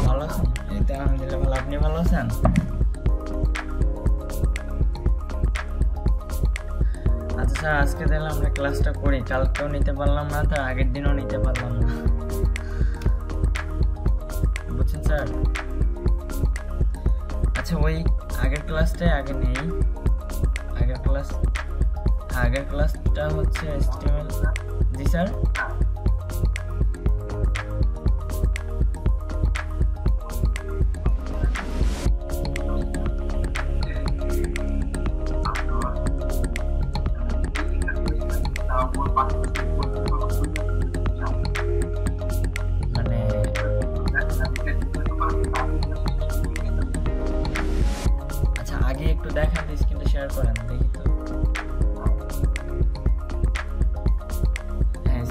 ভালো আছেন? এই তো আলহামদুলিল্লাহ ভালো। আপনি ভালো আছেন? আচ্ছা স্যার, আজকে তাহলে আমরা ক্লাসটা করি। কালকেও নিতে পারলাম না, তার আগের দিনও নিতে পারলাম না, বুঝছেন স্যার? আচ্ছা, ওই আগের ক্লাসটাই আগে নেই। আগের ক্লাসটা হচ্ছে HTML। জি স্যার। মানে আচ্ছা, আগে একটু দেখান, স্ক্রিনটা শেয়ার করেন দেখি তো। হ্যাঁ,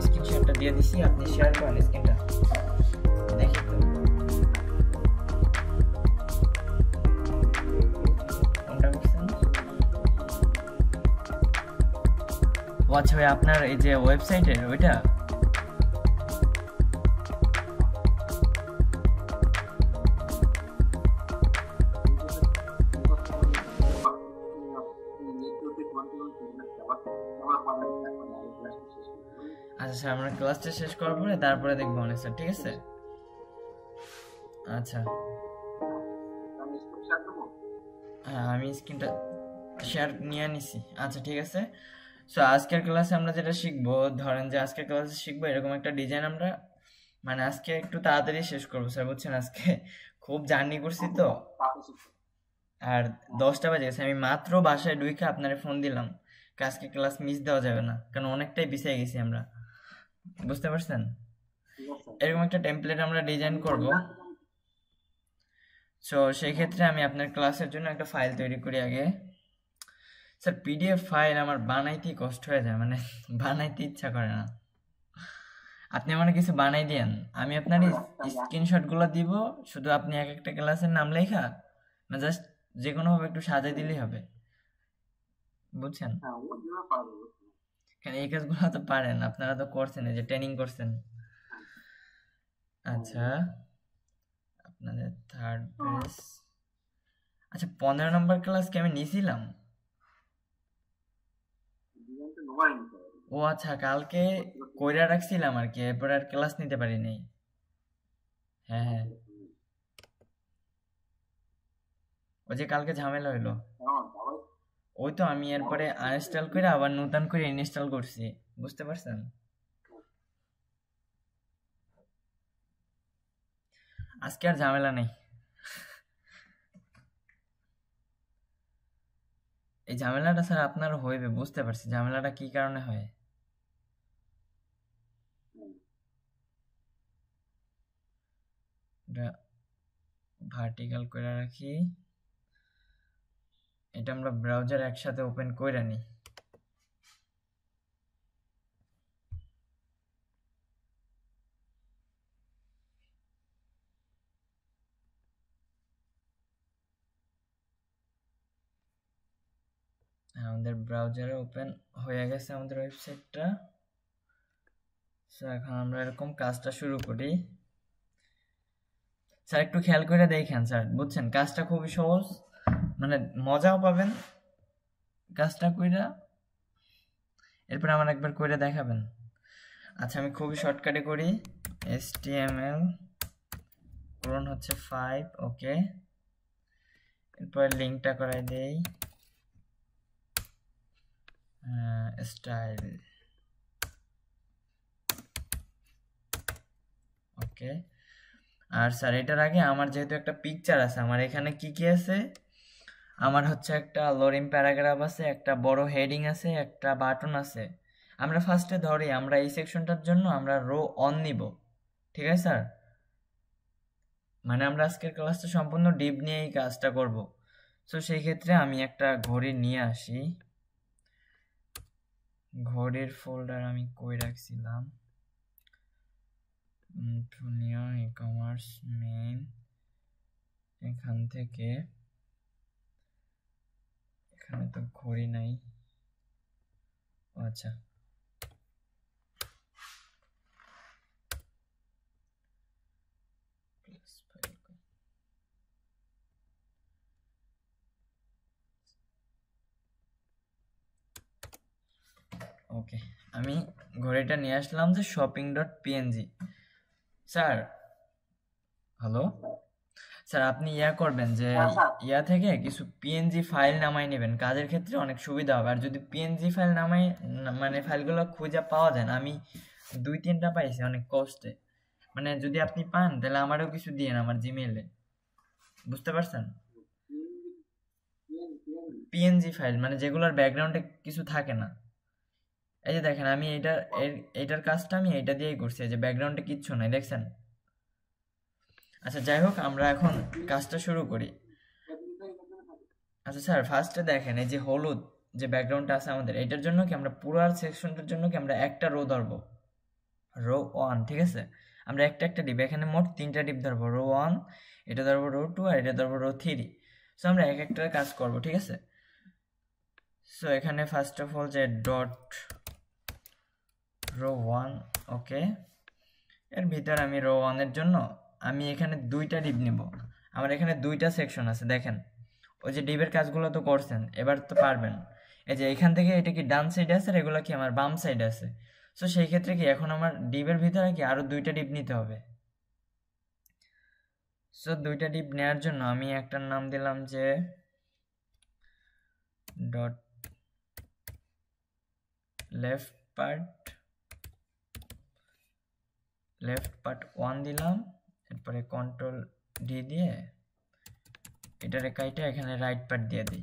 স্ক্রিন শেয়ারটা দিয়ে দিছি, আপনি শেয়ার করেন স্ক্রিনটা দেখি তো কোনটা করছেন। ও আচ্ছা ভাই, আপনার এই যে ওয়েবসাইটের ওইটা। আচ্ছা স্যার, আমরা ক্লাসটা শেষ করার পরে তারপরে দেখবো অনেক স্যার, ঠিক আছে? আচ্ছা হ্যাঁ, আমি স্ক্রিনটা শেয়ার নিয়ে নিছি। আচ্ছা ঠিক আছে। সো আজকের ক্লাসে আমরা যেটা শিখবো, ধরেন যে আজকের ক্লাসে শিখবো এরকম একটা ডিজাইন। আমরা মানে আজকে একটু তাড়াতাড়ি শেষ করবো স্যার, বুঝছেন? আজকে খুব জার্নি করছি তো, আর 10টা বাজে গেছে। আমি মাত্র বাসায় ঢুকে আপনারে ফোন দিলাম, আজকে ক্লাস মিস দেওয়া যাবে না, কারণ অনেকটাই পিছিয়ে গেছি আমরা, বুঝতে পারছেন? এরকম একটা টেমপ্লেট আমরা ডিজাইন করব। সো সেই ক্ষেত্রে আমি আপনার ক্লাসের জন্য একটা ফাইল তৈরি করি আগে। স্যার, PDF ফাইল আমার বানাইতেই কষ্ট হয়ে যায়, মানে বানাইতে ইচ্ছা করে না। আপনি আমার কিছু বানাই দেন, আমি আপনার স্ক্রিনশট গুলো দিব, শুধু আপনি এক একটা ক্লাসের নাম লেখা না জাস্ট যে কোনো ভাবে একটু সাজাই দিলেই হবে, বুঝছেন? কারণ এই কাজগুলো তো পারেন, আপনারা তো করছেন, এই যে ট্রেনিং করছেন। আচ্ছা, আপনাদের থার্ড বেস। আচ্ছা, 15 নম্বর ক্লাস কি আমি নিয়েছিলাম? ও আচ্ছা, কালকে কইরা রাখছিলাম আর কি, এরপর আর ক্লাস নিতে পারি নাই। হ্যাঁ হ্যাঁ, ওই যে কালকে ঝামেলা হইলো, ওই তো আমি এরপরে আনইনস্টল করে আবার নতুন করে ইনস্টল করছি, বুঝতে পারছেন? আজকে আর ঝামেলা নেই। এই ঝামেলাটা স্যার আপনার হইবে, বুঝতে পারছি ঝামেলাটা কি কারণে হয়। এটা ভার্টিক্যাল করে রাখি, এটা আমরা ব্রাউজার একসাথে ওপেন করে নিই। আমাদের ব্রাউজারে ওপেন হয়ে গেছে আমাদের ওয়েবসাইটটা। এখন আমরা এরকম কাজটা শুরু করি। স্যার একটু খেয়াল করে দেখেন স্যার, বুঝছেন কাজটা খুবই সহজ, মানে মজাও পাবেন কাজটা কইরা, এরপর আমার একবার করে দেখাবেন। আচ্ছা, আমি খুবই শর্টকাটে করি। HTML পূরণ হচ্ছে 5, ওকে। এরপর লিঙ্কটা করাই দেই, স্টাইল, ওকে। আর স্যার এটার আগে আমার যেহেতু একটা পিকচার আছে, আমার এখানে কি কি আছে, আমার হচ্ছে একটা লোডিং প্যারাগ্রাফ আছে, একটা বড় হেডিং আছে, একটা বাটন আছে। আমরা ফার্স্টে ধরি, আমরা এই সেকশনটার জন্য আমরা রো অন নিব, ঠিক আছে স্যার? মানে আমরা আজকের ক্লাসটা সম্পূর্ণ ডিপ নিয়ে এই কাজটা করব। সো সেই ক্ষেত্রে আমি একটা ঘড়ি নিয়ে আসি। ঘড়ির ফোল্ডার আমি কই রাখছিলাম, জুনিয়র ই-কমার্স মেইন, এখান থেকে এখানে তো ঘড়ি নাই। আচ্ছা, ওকে, আমি ঘড়িটা নিয়ে আসলাম যে shopping.png। স্যার, হ্যালো স্যার, আপনি করবেন যে ইয়া থেকে কিছু পিএনজি ফাইল নামাই নেবেন, কাজের ক্ষেত্রে অনেক সুবিধা হবে। আর যদি পিএনজি ফাইল নামাই মানে ফাইলগুলো খুঁজে পাওয়া যায় না, আমি 2-3টা পাইছি অনেক কষ্টে, মানে যদি আপনি পান তাহলে আমারও কিছু দিয়েন আমার জিমেইলে, বুঝতে পারছেন? পিএনজি ফাইল মানে যেগুলোর ব্যাকগ্রাউন্ডে কিছু থাকে না। এই যে দেখেন, আমি এইটার কাজটা আমি এইটা দিয়েই করছি, এই যে ব্যাকগ্রাউন্ডে কিচ্ছু নাই, দেখছেন? আচ্ছা যাই হোক, আমরা এখন কাজটা শুরু করি। আচ্ছা স্যার, ফার্স্টে দেখেন এই যে হলুদ যে ব্যাকগ্রাউন্ডটা আছে আমাদের, এটার জন্য কি আমরা পুরো সেকশনটার জন্য কি আমরা একটা রো ধরবো, রো 1, ঠিক আছে? আমরা একটা একটা ডিপ, এখানে মোট 3টা ডিপ ধরবো, রো 1, এটা ধরবো রো 2, আর এটা ধরবো রো 3। সো আমরা এক একটা কাজ করব, ঠিক আছে? সো এখানে ফার্স্ট অফ অল যে ডট রো 1, ওকে, এর ভিতর আমি রো 1 এর জন্য আমি এখানে 2টা ডিপ নিব। আমার এখানে 2টা সেকশন আছে, দেখেন ওই যে ডিপের কাজগুলো তো করছেন, এবার তো পারবেন। এই যে এখান থেকে এটা কি ডান সাইডে আছে আর এগুলো কি আমার বাম সাইডে আছে। সো সেই ক্ষেত্রে কি এখন আমার ডিপের ভিতরে কি আরো 2টা ডিপ নিতে হবে। সো 2টা ডিপ নেওয়ার জন্য আমি একটার নাম দিলাম যে ডট লেফট পার্ট 1 দিলাম, এরপরে কন্ট্রোল ডি দিয়ে এটারে কাইটা এখানে রাইট পার্ট দিয়ে দিই।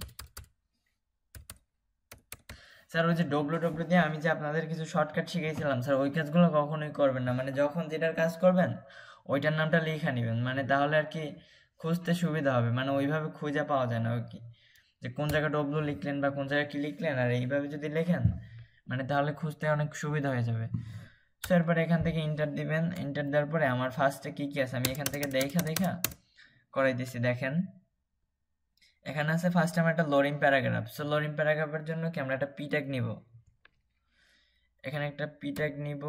স্যার ওই যে ডব্লিউ দিয়ে আমি যে আপনাদের কিছু শর্টকাট শিখিয়েছিলাম স্যার, ওই কাজগুলো কখনোই করবেন না, মানে যখন যেটার কাজ করবেন ওইটার নামটা লিখে নেবেন, মানে তাহলে আর কি খুঁজতে সুবিধা হবে, মানে ওইভাবে খুঁজে পাওয়া যায় না ওই কি যে কোন জায়গায় ডব্লিউ লিখলেন বা কোন জায়গায় কি লিখলেন, আর এইভাবে যদি লেখেন মানে তাহলে খুঁজতে অনেক সুবিধা হয়ে যাবে। সো এরপরে এখান থেকে ইন্টার দিবেন, ইন্টার দেওয়ার পরে আমার ফার্স্টে কি কি আছে আমি এখান থেকে দেখা করাই দিছি। দেখেন এখানে আছে ফার্স্ট আমার একটা লোডিং প্যারাগ্রাফ। সো লোডিং প্যারাগ্রাফের জন্য কি আমরা একটা পি ট্যাগ নিব, এখানে একটা পি ট্যাগ নিব।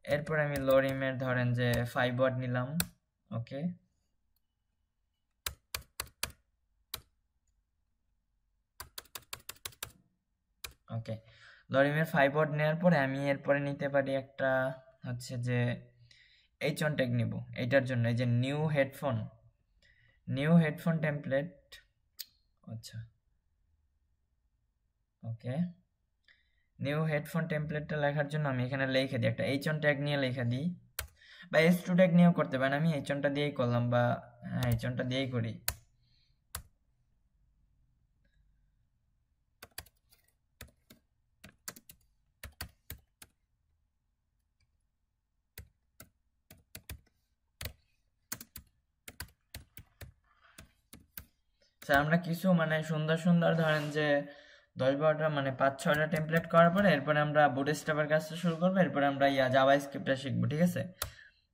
এরপর আমি লোডিং এর ধরেন যে 5 ওয়ার্ড নিলাম, ওকে, ওকে। লোডিং এর 5 ওয়ার্ড নেওয়ার পরে আমি এরপরে নিতে পারি একটা হচ্ছে যে এইচ1 ট্যাগ নিব এইটার জন্য, এই যে নিউ হেডফোন টেমপ্লেট, আচ্ছা ওকে। নিউ হেডফোন টেমপ্লেটটা লেখার জন্য আমি এখানে লিখে দিই একটা এইচ1 ট্যাগ নিয়ে লেখা দিই, বা h2 ট্যাগ নিয়েও করতে পারেন, আমি এইচ1টা দিয়েই করলাম, বা হ্যাঁ এইচ1টা দিয়েই করি। স্যার আমরা কিছু মানে সুন্দর ধরেন যে 10-12টা মানে 5-6টা টেমপ্লেট করার পরে এরপরে আমরা বুটস্ট্র্যাপের কাজটা শুরু করবো, এরপরে আমরা জাভাস্ক্রিপ্টটা শিখবো, ঠিক আছে?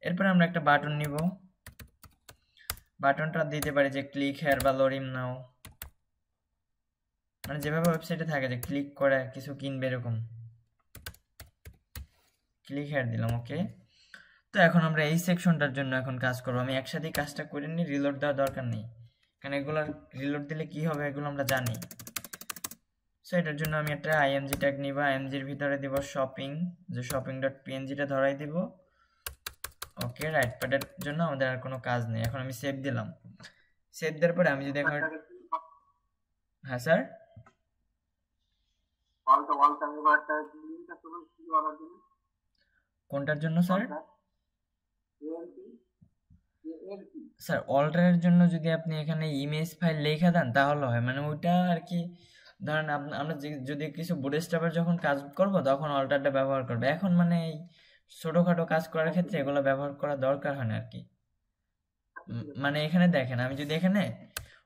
এরপরে আমরা একটা বাটন নিব, বাটনটা দিতে পারি যে ক্লিক হেয়ার বা লোডিং নাও, মানে যেভাবে ওয়েবসাইটে থাকে যে ক্লিক করে কিছু কিনবে এরকম, ক্লিক হেয়ার দিলাম, ওকে। তো এখন আমরা এই সেকশনটার জন্য এখন কাজ করবো, আমি একসাথেই কাজটা করে নিই, রিলোড দেওয়ার দরকার নেই, কারণ এগুলো রিলোড দিলে কি হবে এগুলো আমরা জানি। সো এটার জন্য আমি একটা আইএমজি ট্যাগ নিব, আইএমজির ভিতরে দিব শপিং, যে shopping.png-টা ধরাই দিব, ওকে। রাইট প্যাডের জন্য আমাদের আর কোনো কাজ নেই, এখন আমি সেভ দিলাম। সেভ দেওয়ার পরে আমি যদি এখন, হ্যাঁ স্যার, কোনটার জন্য স্যার? স্যার অল্টারের জন্য যদি আপনি এখানে ইমেজ ফাইল লিখে দেন তাহলে হয়, মানে ওইটা আর কি ধরেন আমরা যদি কিছু বুটস্ট্র্যাপের যখন কাজ করব তখন অল্টারটা ব্যবহার করবে, এখন মানে এই ছোটখাটো কাজ করার ক্ষেত্রে এগুলো ব্যবহার করা দরকার হয় না আর কি। মানে এখানে দেখেন আমি যদি এখানে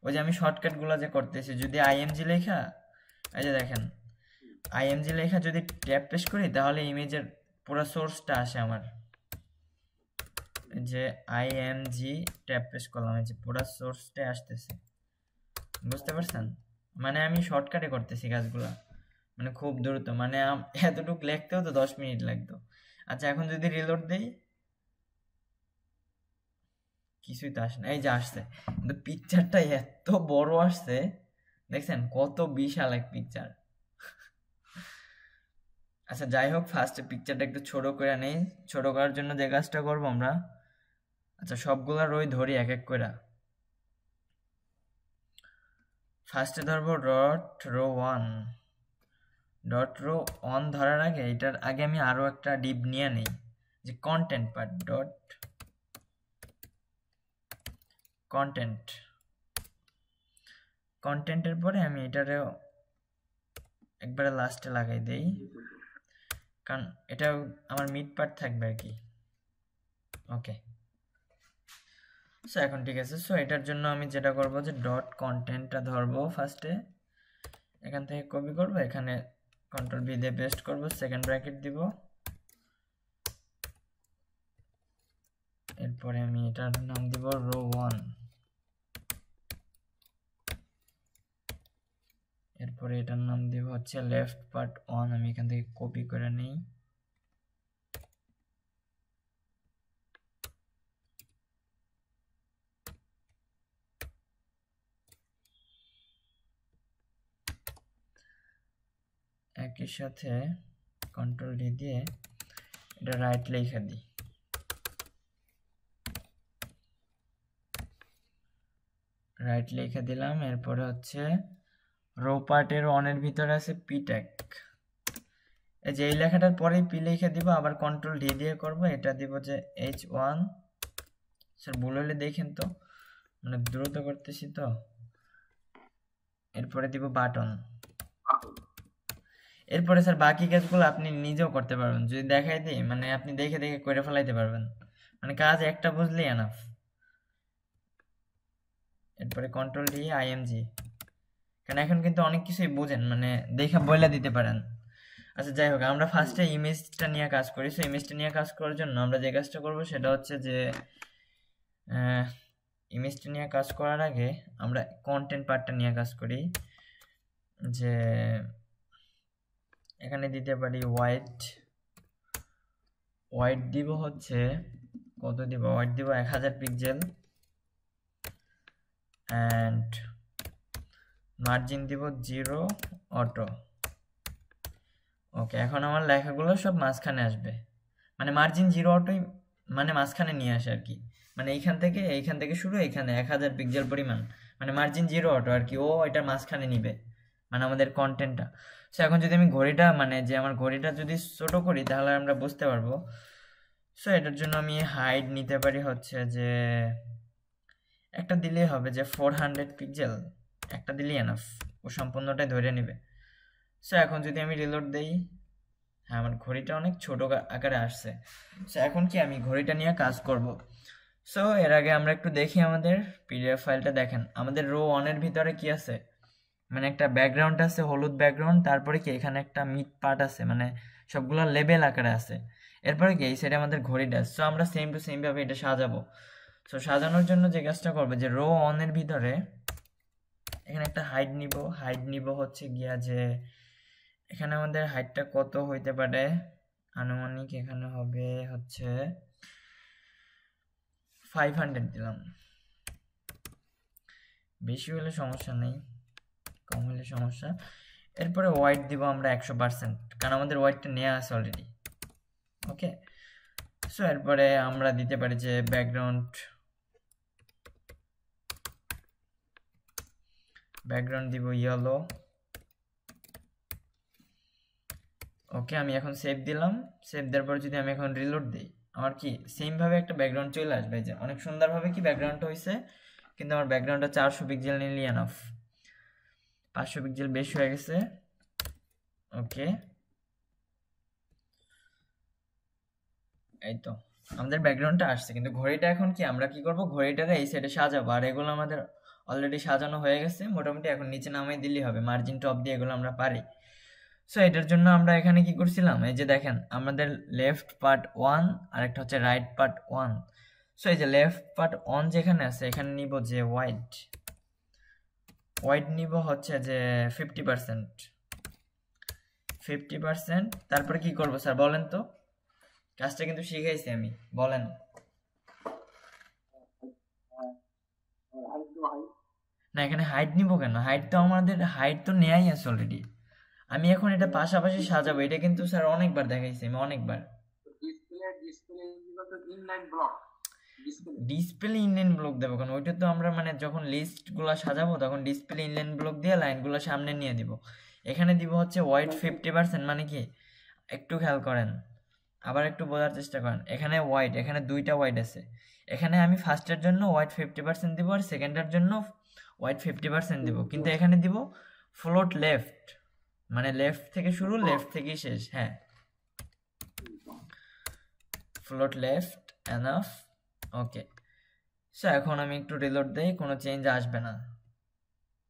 ওই যে আমি শর্টকাট গুলো যে করতেছি, যদি আইএমজি লেখা, এই যে দেখেন আইএমজি লেখা যদি ট্যাপ পেশ করি তাহলে ইমেজের পুরো সোর্সটা আসে আমার, যে আইএমজি ট্যাপ পেশ করলাম, এই যে পুরো সোর্সটা আসতেছে, বুঝতে পারছেন? মানে আমি শর্টকাটে করতেছি কাজগুলা, মানে খুব দ্রুত, মানে এতটুকু লিখতেও তো 10 মিনিট লাগতো। আচ্ছা এখন যদি রিলোড দেই কিছুই তো আসে না, এই যে আসছে, কিন্তু পিকচারটা এত বড় আসছে, দেখছেন কত বিশাল এক পিকচার। আচ্ছা যাই হোক, ফার্স্টে পিকচারটা একটু ছোট করে নেই। ছোট করার জন্য যে কাজটা করবো আমরা, আচ্ছা সবগুলা রোই ধরি এক এক করে। ফার্স্টে ধরবো ডট রো 1। ডট রো 1 ধরার আগে এটার আগে আমি আরো একটা ডিপ নিয়ে নেই, যে কন্টেন্ট পার্ট ডট কন্টেন্ট। কন্টেন্টের পরে আমি এটারেও একবারে লাস্টে লাগাই দেই, কারণ এটা আমার মিড পার্ট থাকবে আর কি। ওকে, সো এখন ঠিক আছে। সো এটার জন্য আমি যেটা করব, যে ডট কন্টেন্টটা ধরবো ফার্স্টে, এখান থেকে কপি করব, এখানে কন্ট্রোল ভি দিয়ে পেস্ট করব, সেকেন্ড ব্র্যাকেট দিব, এরপরে আমি এটার নাম দিব রো 1। এরপরে এটার নাম দিব হচ্ছে লেফট পার্ট 1। আমি এখান থেকে কপি করে নেই, একই সাথে কন্ট্রোল ডি দিয়ে এটা রাইট লিখে দিই। রাইট লিখে দিলাম। এরপরে হচ্ছে রো পার্টের 1-এর ভিতরে আছে পি ট্যাগ, এই যে এই লেখাটার পরেই পি লিখে দিব, আবার কন্ট্রোল ডি দিয়ে করব, এটা দিব যে H1। স্যার ভুল হলে দেখেন তো, মানে দ্রুত করতেছি তো। এরপরে দিব বাটন। এরপরে স্যার বাকি কাজগুলো আপনি নিজেও করতে পারবেন, যদি দেখাই দিই মানে আপনি দেখে দেখে করে ফেলাইতে পারবেন, মানে কাজ একটা বুঝলেই এনাফ। এরপরে কন্ট্রোল ডি আইএমজি, কারণ এখন কিন্তু অনেক কিছুই বুঝেন, মানে দেখে বলে দিতে পারেন। আচ্ছা যাই হোক, আমরা ফার্স্টে ইমেজটা নিয়ে কাজ করি। সো ইমেজটা নিয়ে কাজ করার জন্য আমরা যে কাজটা করব সেটা হচ্ছে যে ইমেজটা নিয়ে কাজ করার আগে আমরা কন্টেন্ট পার্টটা নিয়ে কাজ করি। যে এখানে দিতে পারি ওয়াইড দিব হচ্ছে কত দিব, ওয়াইড দিব 1000 পিক্সেল, অ্যান্ড মার্জিন দিব 0 অটো। ওকে, এখন আমার লেখাগুলো সব মাঝখানে আসবে, মানে মার্জিন 0 অটোই মানে মাঝখানে নিয়ে আসে আর কি, মানে এইখান থেকে শুরু, এখানে 1000 পিক্সেল পরিমাণ, মানে মার্জিন 0 অটো আর কি, ও এটার মাঝখানে নিবে, মানে আমাদের কন্টেন্টটা। সো এখন যদি আমি ঘড়িটা, মানে যে আমার ঘড়িটা যদি ছোট করি তাহলে আমরা বুঝতে পারবো। সো এটার জন্য আমি হাইড নিতে পারি হচ্ছে যে একটা দিলেই হবে, যে 400 পিক্সেল, একটা দিলেই এনাফ, ও সম্পূর্ণটাই ধরে নেবে। সো এখন যদি আমি রিলোড দেই, হ্যাঁ আমার ঘড়িটা অনেক ছোট আকারে আসছে। সো এখন কি আমি ঘড়িটা নিয়ে কাজ করব। সো এর আগে আমরা একটু দেখি আমাদের পিডিএফ ফাইলটা। দেখেন আমাদের রো 1-এর ভিতরে কি আছে, মানে একটা ব্যাকগ্রাউন্ড আছে, হলুদ ব্যাকগ্রাউন্ড, তারপরে কি এখানে একটা মিড পার্ট আছে, মানে সবগুলো লেবেল আকারে আছে। এরপরে কি এই সাইডে আমাদের ঘড়িটা। সো আমরা সেম টু সেম ভাবে এটা সাজাবো। সো সাজানোর জন্য যে কাজটা করবে, যে রো 1-এর ভিতরে এখানে একটা হাইট নিব হচ্ছে গিয়া, যে এখানে আমাদের হাইটটা কত হইতে পারে আনুমানিক, এখানে হবে হচ্ছে 500 দিলাম, বেশি হলে সমস্যা নেই, কম হলে সমস্যা। এরপরে ওয়াইড দিব আমরা 100%, কারণ আমাদের ওয়াইডটা নেওয়া আছে অলরেডি। ওকে, সো এরপরে আমরা দিতে পারি যে ব্যাকগ্রাউন্ড দিব ইয়েলো। ওকে, আমি এখন সেভ দিলাম। সেভ দেওয়ার পর যদি আমি এখন রিলোড দিই, আমার কি সেম ভাবে একটা ব্যাকগ্রাউন্ড চলে আসবে, যে অনেক সুন্দরভাবে কি ব্যাকগ্রাউন্ডটা হয়েছে, কিন্তু আমার ব্যাকগ্রাউন্ডটা 400 পিক্সেল নিলে এনাফ, 500 পিক্সেল বেশি হয়ে গেছে। ওকে, এই তো আমাদের ব্যাকগ্রাউন্ডটা আসছে, কিন্তু ঘড়িটা এখন কি আমরা কি করব, ঘড়িটারে এই সাইডে সাজাবো, আর এগুলো আমাদের অলরেডি সাজানো হয়ে গেছে মোটামুটি, এখন নিচে নামাই দিলেই হবে, মার্জিন টপ দিয়ে এগুলো আমরা পারি। সো এটার জন্য আমরা এখানে কি করছিলাম, এই যে দেখেন আমাদের লেফট পার্ট 1 আর একটা হচ্ছে রাইট পার্ট 1। সো এই যে লেফট পার্ট 1 যেখানে আছে, এখানে নিব যে ওয়াইড নিব হচ্ছে যে 50%। তারপরে কি করব স্যার বলেন তো, কাজটা কিন্তু শিখাইছি আমি, বলেন। না এখানে হাইট নিব কেন, হাইট তো আমাদের হাইট তো নেয়াই আছে অলরেডি, আমি এখন এটা পাশাপাশি সাজাবো, এটা কিন্তু স্যার অনেকবার দেখাইছি আমি, অনেকবার। ডিসপ্লে ইনলাইন ব্লক দেবো কারণ ওইটা তো আমরা মানে যখন লিস্ট গুলা সাজাবো তখন ডিসপ্লে ইনলাইন ব্লক দিয়ে লাইনগুলো সামনে নিয়ে দিব। এখানে দিব হচ্ছে হোয়াইট 50%, মানে কি একটু খেয়াল করেন, আবার একটু বোঝার চেষ্টা করেন। এখানে হোয়াইট, এখানে দুইটা হোয়াইট আছে, এখানে আমি ফার্স্টের জন্য হোয়াইট 50% দিব আর সেকেন্ডের জন্য হোয়াইট 50% দিব, কিন্তু এখানে দিব ফ্লোট লেফট, মানে লেফট থেকে শুরু লেফট থেকেই শেষ। হ্যাঁ, ফ্লোট লেফট এনাফ। ওকে, সো এখন আমি একটু রিলোড দেই, কোনো চেঞ্জ আসবে না।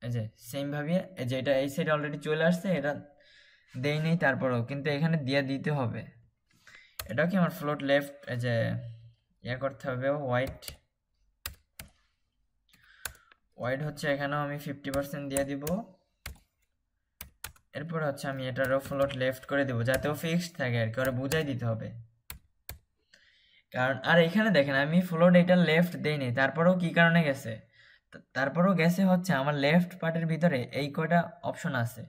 এই যে সেম ভাবে, এই যে এটা এই সাইডে অলরেডি চলে আসছে, এটা দেই নেই তারপরেও, কিন্তু এখানে দিয়ে দিতে হবে। এটাও কি আমার ফ্লোট লেফট, এই যে ইয়ে করতে হবে, হোয়াইট হোয়াইট হচ্ছে এখানেও আমি 50% দিয়ে দিব। এরপর হচ্ছে আমি এটারও ফ্লোট লেফট করে দিব যাতে ও ফিক্সড থাকে আর কি, ওরা বুঝাই দিতে হবে। কারণ আর এখানে দেখেন আমি ফ্লোট এটা লেফট দেইনি, তারপরেও কি কারণে গেছে, তারপরেও গেছে হচ্ছে আমার লেফট পার্টের ভিতরে এই কয়টা অপশন আছে।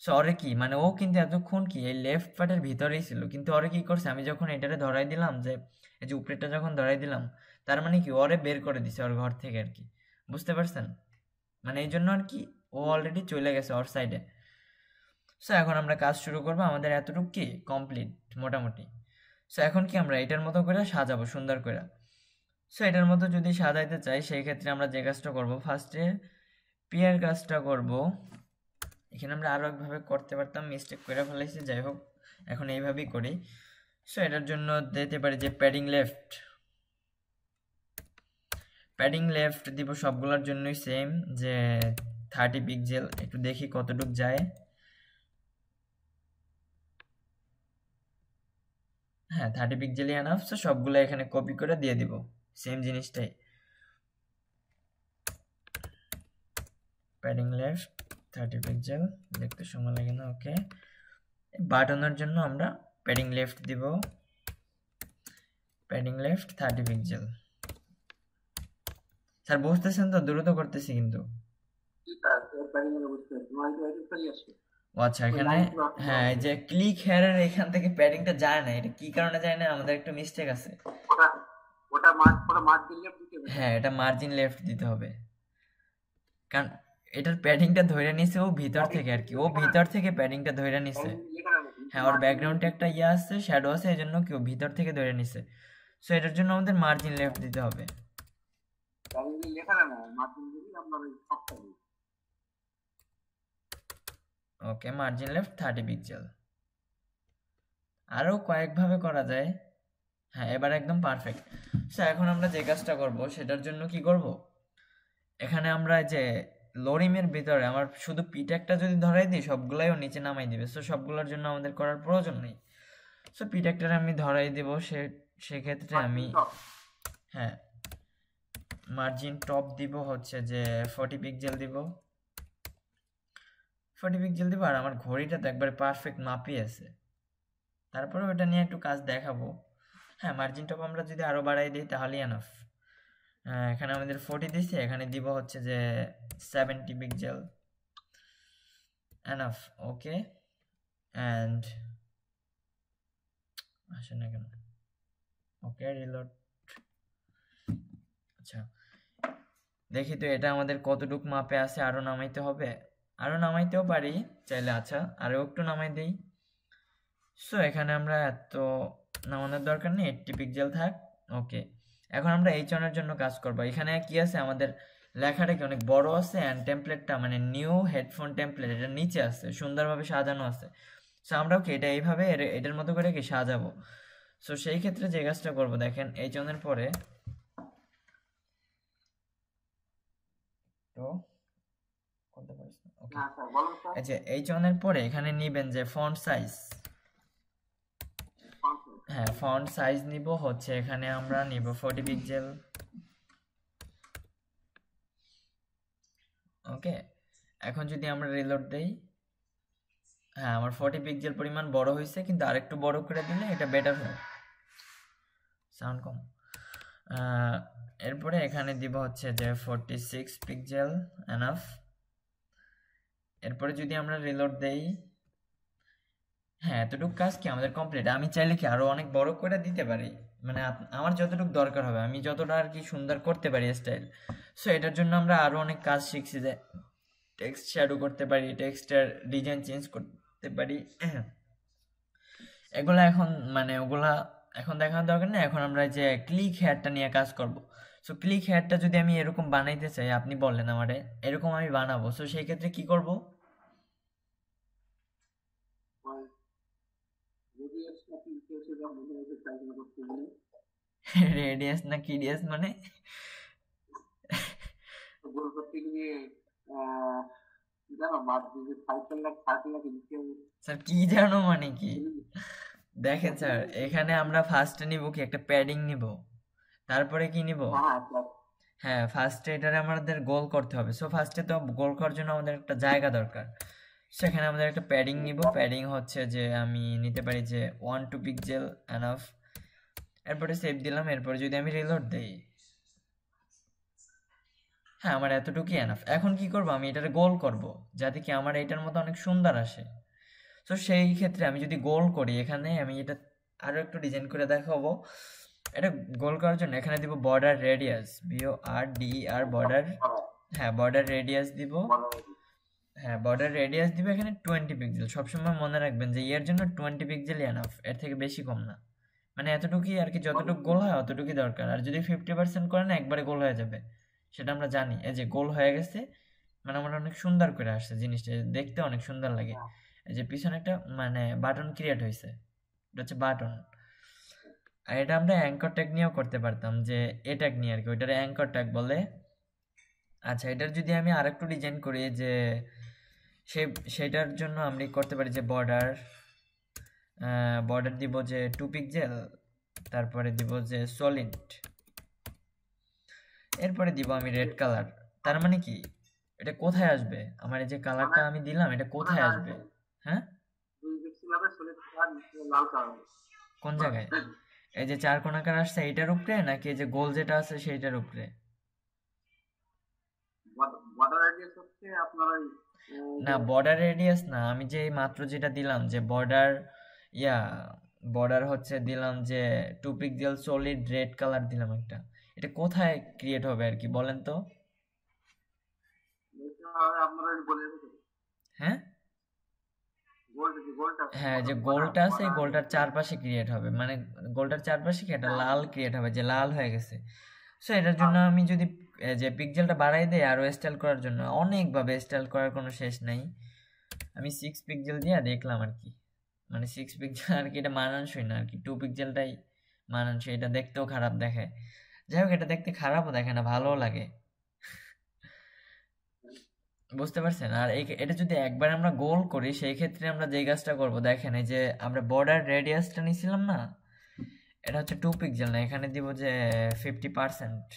সো ওরে কি মানে ও কিন্তু এতক্ষণ কি এই লেফট পার্টের ভিতরেই ছিল, কিন্তু ওরে কি করছে আমি যখন এটারে ধরাই দিলাম, যে এই যে উপরেটা যখন ধরাই দিলাম, তার মানে কি ওরে বের করে দিছে ওর ঘর থেকে আর কি, বুঝতে পারছেন? মানে এই জন্য আর কি ও অলরেডি চলে গেছে ওর সাইডে। সো এখন আমরা কাজ শুরু করবো, আমাদের এতটুকু কি কমপ্লিট মোটামুটি। সো এখন কি আমরা এটার মতো করে সাজাবো সুন্দর করে। সো এটার মতো যদি সাজাইতে চাই সেই ক্ষেত্রে আমরা যে কাজটা করব, ফার্স্টে পিয়ার কাজটা করব। এখানে আমরা আরো একভাবে করতে পারতাম, মিস্টেক করে ফেলাইছি, যাই হোক এখন এইভাবেই করি। সো এটার জন্য দিতে পারি যে প্যাডিং লেফট দিব সবগুলোর জন্যই সেম, যে 30 পিক্সেল, একটু দেখি কতটুক যায়। হ্যাঁ 30 পিক্সেলই এনাফ। সো সবগুলো এখানে কপি করে দিয়ে দিব সেম জিনিসটাই, প্যাডিং লেফট 30 পিক্সেল, দেখতে সময় লাগে না। ওকে, বাটনের জন্য আমরা প্যাডিং লেফট দিব, প্যাডিং লেফট 30 পিক্সেল। স্যার বুঝতেছেন তো? দ্রুত করতেছি কিন্তু। ও আচ্ছা, এখানে হ্যাঁ এই যে ক্লিক হেয়ারের এখান থেকে প্যাডিংটা যায় না, এটা কি কারণে যায় না, আমাদের একটু মিস্টেক আছে। হ্যাঁ এটা মার্জিন লেফট দিতে হবে, কারণ এটার প্যাডিংটা ধরে নিছে ও ভিতর থেকে আর কি, ও ভিতর থেকে প্যাডিংটা ধরে নিছে। হ্যাঁ ওর ব্যাকগ্রাউন্ডে একটা ইয়ে আছে, শ্যাডো আছে, এই জন্য কি ও ভিতর থেকে ধরে নিছে। সো এটার জন্য আমাদের মার্জিন লেফট দিতে হবে। ওকে, মার্জিন লেফট 30 পিক্সেল। আরো কয়েকভাবে করা যায়। হ্যাঁ এবার একদম পারফেক্ট। সো এখন আমরা যে কাজটা করব সেটার জন্য কি করব, এখানে আমরা যে লরিমের ভিতরে আমার শুধু পিট একটা যদি ধরাই দিই সবগুলাই ও নিচে নামাই দিবে, সো সবগুলোর জন্য আমাদের করার প্রয়োজন নেই। সো পিট একটা আমি ধরাই দিব, সেক্ষেত্রে আমি হ্যাঁ মার্জিন টপ দিব হচ্ছে যে 40 পিক্সেল দিব, 40 পিক্সেল দিব। আর আমার ঘড়িটা তো একবারে পারফেক্ট মাপই আছে, তারপরে ওটা নিয়ে একটু কাজ দেখাবো। হ্যাঁ মার্জিন টপ আমরা যদি আরো বাড়াই দিই তাহলেই এনাফ। এখানে আমাদের 40 দিছি, এখানে দিব হচ্ছে যে 70 পিক্সেল, এনাফ। ওকে, অ্যান্ড আসে না কেন, ওকে রিলোড। আচ্ছা দেখি তো এটা আমাদের কতটুক মাপে আছে, আরো নামাইতে হবে, আরো নামাইতেও পারি চাইলে। আচ্ছা আরো একটু নামাই দেই। সো এখানে আমরা এত নামানোর দরকার নেই, 80 পিক্সেল থাক। ওকে, এখন আমরা এই চনের জন্য কাজ করব। এখানে কি আছে, আমাদের লেখাটা কি অনেক বড় আছে, অ্যান্ড টেমপ্লেটটা মানে নিউ হেডফোন টেমপ্লেট এটা নিচে আছে, সুন্দরভাবে সাজানো আছে। সো আমরাও কি এটা এইভাবে এটার মতো করে কি সাজাবো। সো সেই ক্ষেত্রে যে কাজটা করবো দেখেন, এই চনের পরে তো করতে পারিস না। ওকে, আচ্ছা এই চনের পরে এখানে নিবেন যে ফন্ট সাইজ। হ্যাঁ ফন্ট সাইজ নিব হচ্ছে এখানে আমরা নিব 40 পিক্সেল। ওকে, এখন যদি আমরা রিলোড দেই, হ্যাঁ আমার 40 পিক্সেল পরিমাণ বড় হয়েছে, কিন্তু আরেকটু বড় করে দিলে এটা বেটার হয়, সাউন্ড কম। এরপরে এখানে দিব হচ্ছে যে 46 পিক্সেল, এনাফ। এরপরে যদি আমরা রিলোড দেই হ্যাঁ, এতটুকু কাজ কি আমাদের কমপ্লিট। আমি চাইলে কি আরো অনেক বড় করে দিতে পারি, মানে আমার যতটুকু দরকার হবে, আমি যতটা আর কি সুন্দর করতে পারি স্টাইল। সো এটার জন্য আমরা আরো অনেক কাজ শিখছি, যে টেক্সট শ্যাডো করতে পারি, টেক্সটের ডিজাইন চেঞ্জ করতে পারি। এগুলা এখন মানে ওগুলা এখন দেখানোর দরকার নেই। এখন আমরা যে ক্লিক হেয়ারটা নিয়ে কাজ করব। সো ক্লিক হেয়ারটা যদি আমি এরকম বানাইতে চাই, আপনি বললেন আমারে এরকম আমি বানাবো, সো সেই ক্ষেত্রে কি করব? রেডিয়াস না কিডিয়াস মানে? স্যার কি জানো মানে কি? দেখেন স্যার, এখানে আমরা ফার্স্টে নিব কি একটা প্যাডিং নিব, তারপরে কি নিব? হ্যাঁ, ফার্স্টে এটারে আমাদের গোল করতে হবে। সো ফার্স্টে তো গোল করার জন্য আমাদের একটা জায়গা দরকার। সেখানে আমাদের একটা প্যাডিং নিব। প্যাডিং হচ্ছে যে আমি নিতে পারি যে 1-2 পিক্সেল এনাফ। এরপরে সেভ দিলাম। এরপরে যদি আমি রিলোড দেই, হ্যাঁ আমার এতটুকুই এনাফ। এখন কি করব, আমি এটারে গোল করব যাতে কি আমার এটার মতো অনেক সুন্দর আসে। তো সেই ক্ষেত্রে আমি যদি গোল করি, এখানে আমি এটা আরো একটু ডিজাইন করে দেখাবো। এটা গোল করার জন্য এখানে দিব বর্ডার রেডিয়াস, BORDER বর্ডার। হ্যাঁ বর্ডার রেডিয়াস দিব। হ্যাঁ বর্ডার রেডিয়াস দিব এখানে 20 পিক্সেল। সবসময় মনে রাখবেন যে এর জন্য 20 পিক্সেলই এনাফ, এর থেকে বেশি কম না। মানে এতটুকুই আর কি, যতটুকু গোল হয় অতটুকুই দরকার। আর যদি 50% করেন একবারে গোল হয়ে যাবে, সেটা আমরা জানি। এই যে গোল হয়ে গেছে, মানে আমার অনেক সুন্দর করে আসছে জিনিসটা, দেখতে অনেক সুন্দর লাগে। এই যে পিছনে একটা মানে বাটন ক্রিয়েট হয়েছে, এটা হচ্ছে বাটন। আর এটা আমরা অ্যাঙ্কর ট্যাগ নিয়েও করতে পারতাম, যে এ ট্যাগ নিয়ে আর কি, ওইটার অ্যাঙ্কর ট্যাগ বলে। আচ্ছা, এটার যদি আমি আরেকটু ডিজাইন করি, যে সে সেটার জন্য আমরা করতে পারি যে বর্ডার দিব যে 2 পিক্সেল, তারপরে দিব যে সলিড, এরপরে দিব আমি রেড কালার। তার মানে কি এটা কোথায় আসবে, আমার এই যে কালারটা আমি দিলাম এটা কোথায় আসবে? হ্যাঁ, কোন জায়গায়? এই যে চার কোণাকার আসছে এইটার উপরে, নাকি এই যে গোল যেটা আছে সেইটার উপরে? না বর্ডার রেডিয়াস না, আমি যে এই মাত্র যেটা দিলাম যে বর্ডার, ইয়া বর্ডার হচ্ছে দিলাম যে 2 পিক্সেল সলিড রেড কালার দিলাম একটা, এটা কোথায় ক্রিয়েট হবে আর কি বলেন তো? হ্যাঁ, হ্যাঁ যে গোলটা আছে এই গোলটার চারপাশে ক্রিয়েট হবে, মানে গোলটার চারপাশে কি একটা লাল ক্রিয়েট হবে, যে লাল হয়ে গেছে। সো এটার জন্য আমি যদি যে পিক্সেলটা বাড়াই দেই আরো স্টাইল করার জন্য, অনেকভাবে স্টাইল করার কোনো শেষ নাই। আমি 6 পিক্সেল দিয়ে দেখলাম আর কি, মানে 6 পিক্সেল আর কি এটা মানানসই না আর কি, 2 পিক্সেলটাই মানানসই। এটা দেখতেও খারাপ দেখে, যাই হোক এটা দেখতে খারাপও দেখে না, ভালোও লাগে। বুঝতে পারছেন? আর এটা যদি একবার আমরা গোল করি, সেই ক্ষেত্রে আমরা যে কাজটা করব দেখেন, এই যে আমরা বর্ডার রেডিয়াসটা নিছিলাম না, এটা হচ্ছে 2 পিক্সেল না, এখানে দিব যে 50%।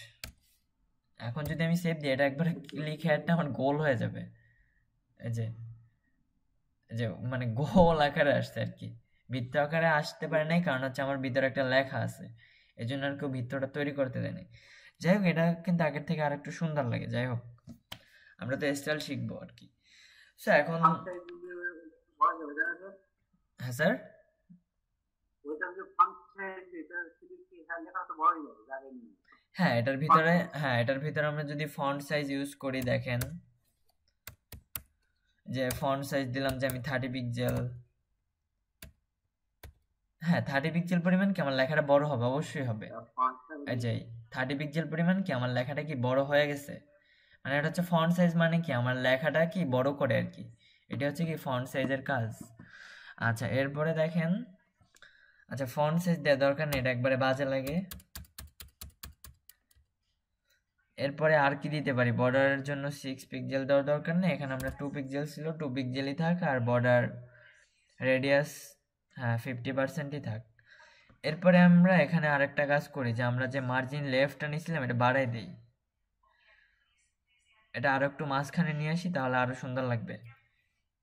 এখন যদি আমি সেভ দিই, এটা একবারে ক্লিক হেয়ারটা আমার গোল হয়ে যাবে। এই যে যে মানে গোল আকারে আসছে আর কি, বৃত্ত আকারে আসতে পারে নাই, কারণ হচ্ছে আমার ভিতরে একটা লেখা আছে, এই জন্য আর কেউ বৃত্তটা তৈরি করতে দেয়নি। যাই হোক এটা কিন্তু আগের থেকে আর একটু সুন্দর লাগে। যাই হোক আমরা তো স্টাইল শিখবো আর কি। স্যার এখন, হ্যাঁ স্যার, হ্যাঁ এটার ভিতরে, হ্যাঁ এটার ভিতরে আমরা যদি ফন্ট সাইজ ইউজ করি, দেখেন যে ফন্ট সাইজ দিলাম যে আমি 30 পিক্সেল। হ্যাঁ 30 পিক্সেল পরিমাণ কি আমার লেখাটা বড় হবে? অবশ্যই হবে। এই যে 30 পিক্সেল পরিমাণ কি আমার লেখাটা কি বড় হয়ে গেছে? মানে এটা হচ্ছে ফন্ট সাইজ, মানে কি আমার লেখাটা কি বড় করে আর কি, এটা হচ্ছে কি ফন্ট সাইজের কাজ। আচ্ছা এরপরে দেখেন, আচ্ছা ফন্ট সাইজ দেওয়ার দরকার নেই, এটা একবারে বাজে লাগে। এরপরে আর কি দিতে পারি, বর্ডারের জন্য 6 পিক্সেল দেওয়ার দরকার নেই, এখানে আমরা 2 পিক্সেল ছিল, 2 পিক্সেলই থাক। আর বর্ডার রেডিয়াস, হ্যাঁ 50%ই থাক। এরপরে আমরা এখানে আরেকটা কাজ করি, যে আমরা যে মার্জিন লেফটটা নিয়েছিলাম এটা বাড়াই দিই, এটা আরো একটু মাঝখানে নিয়ে আসি, তাহলে আরো সুন্দর লাগবে।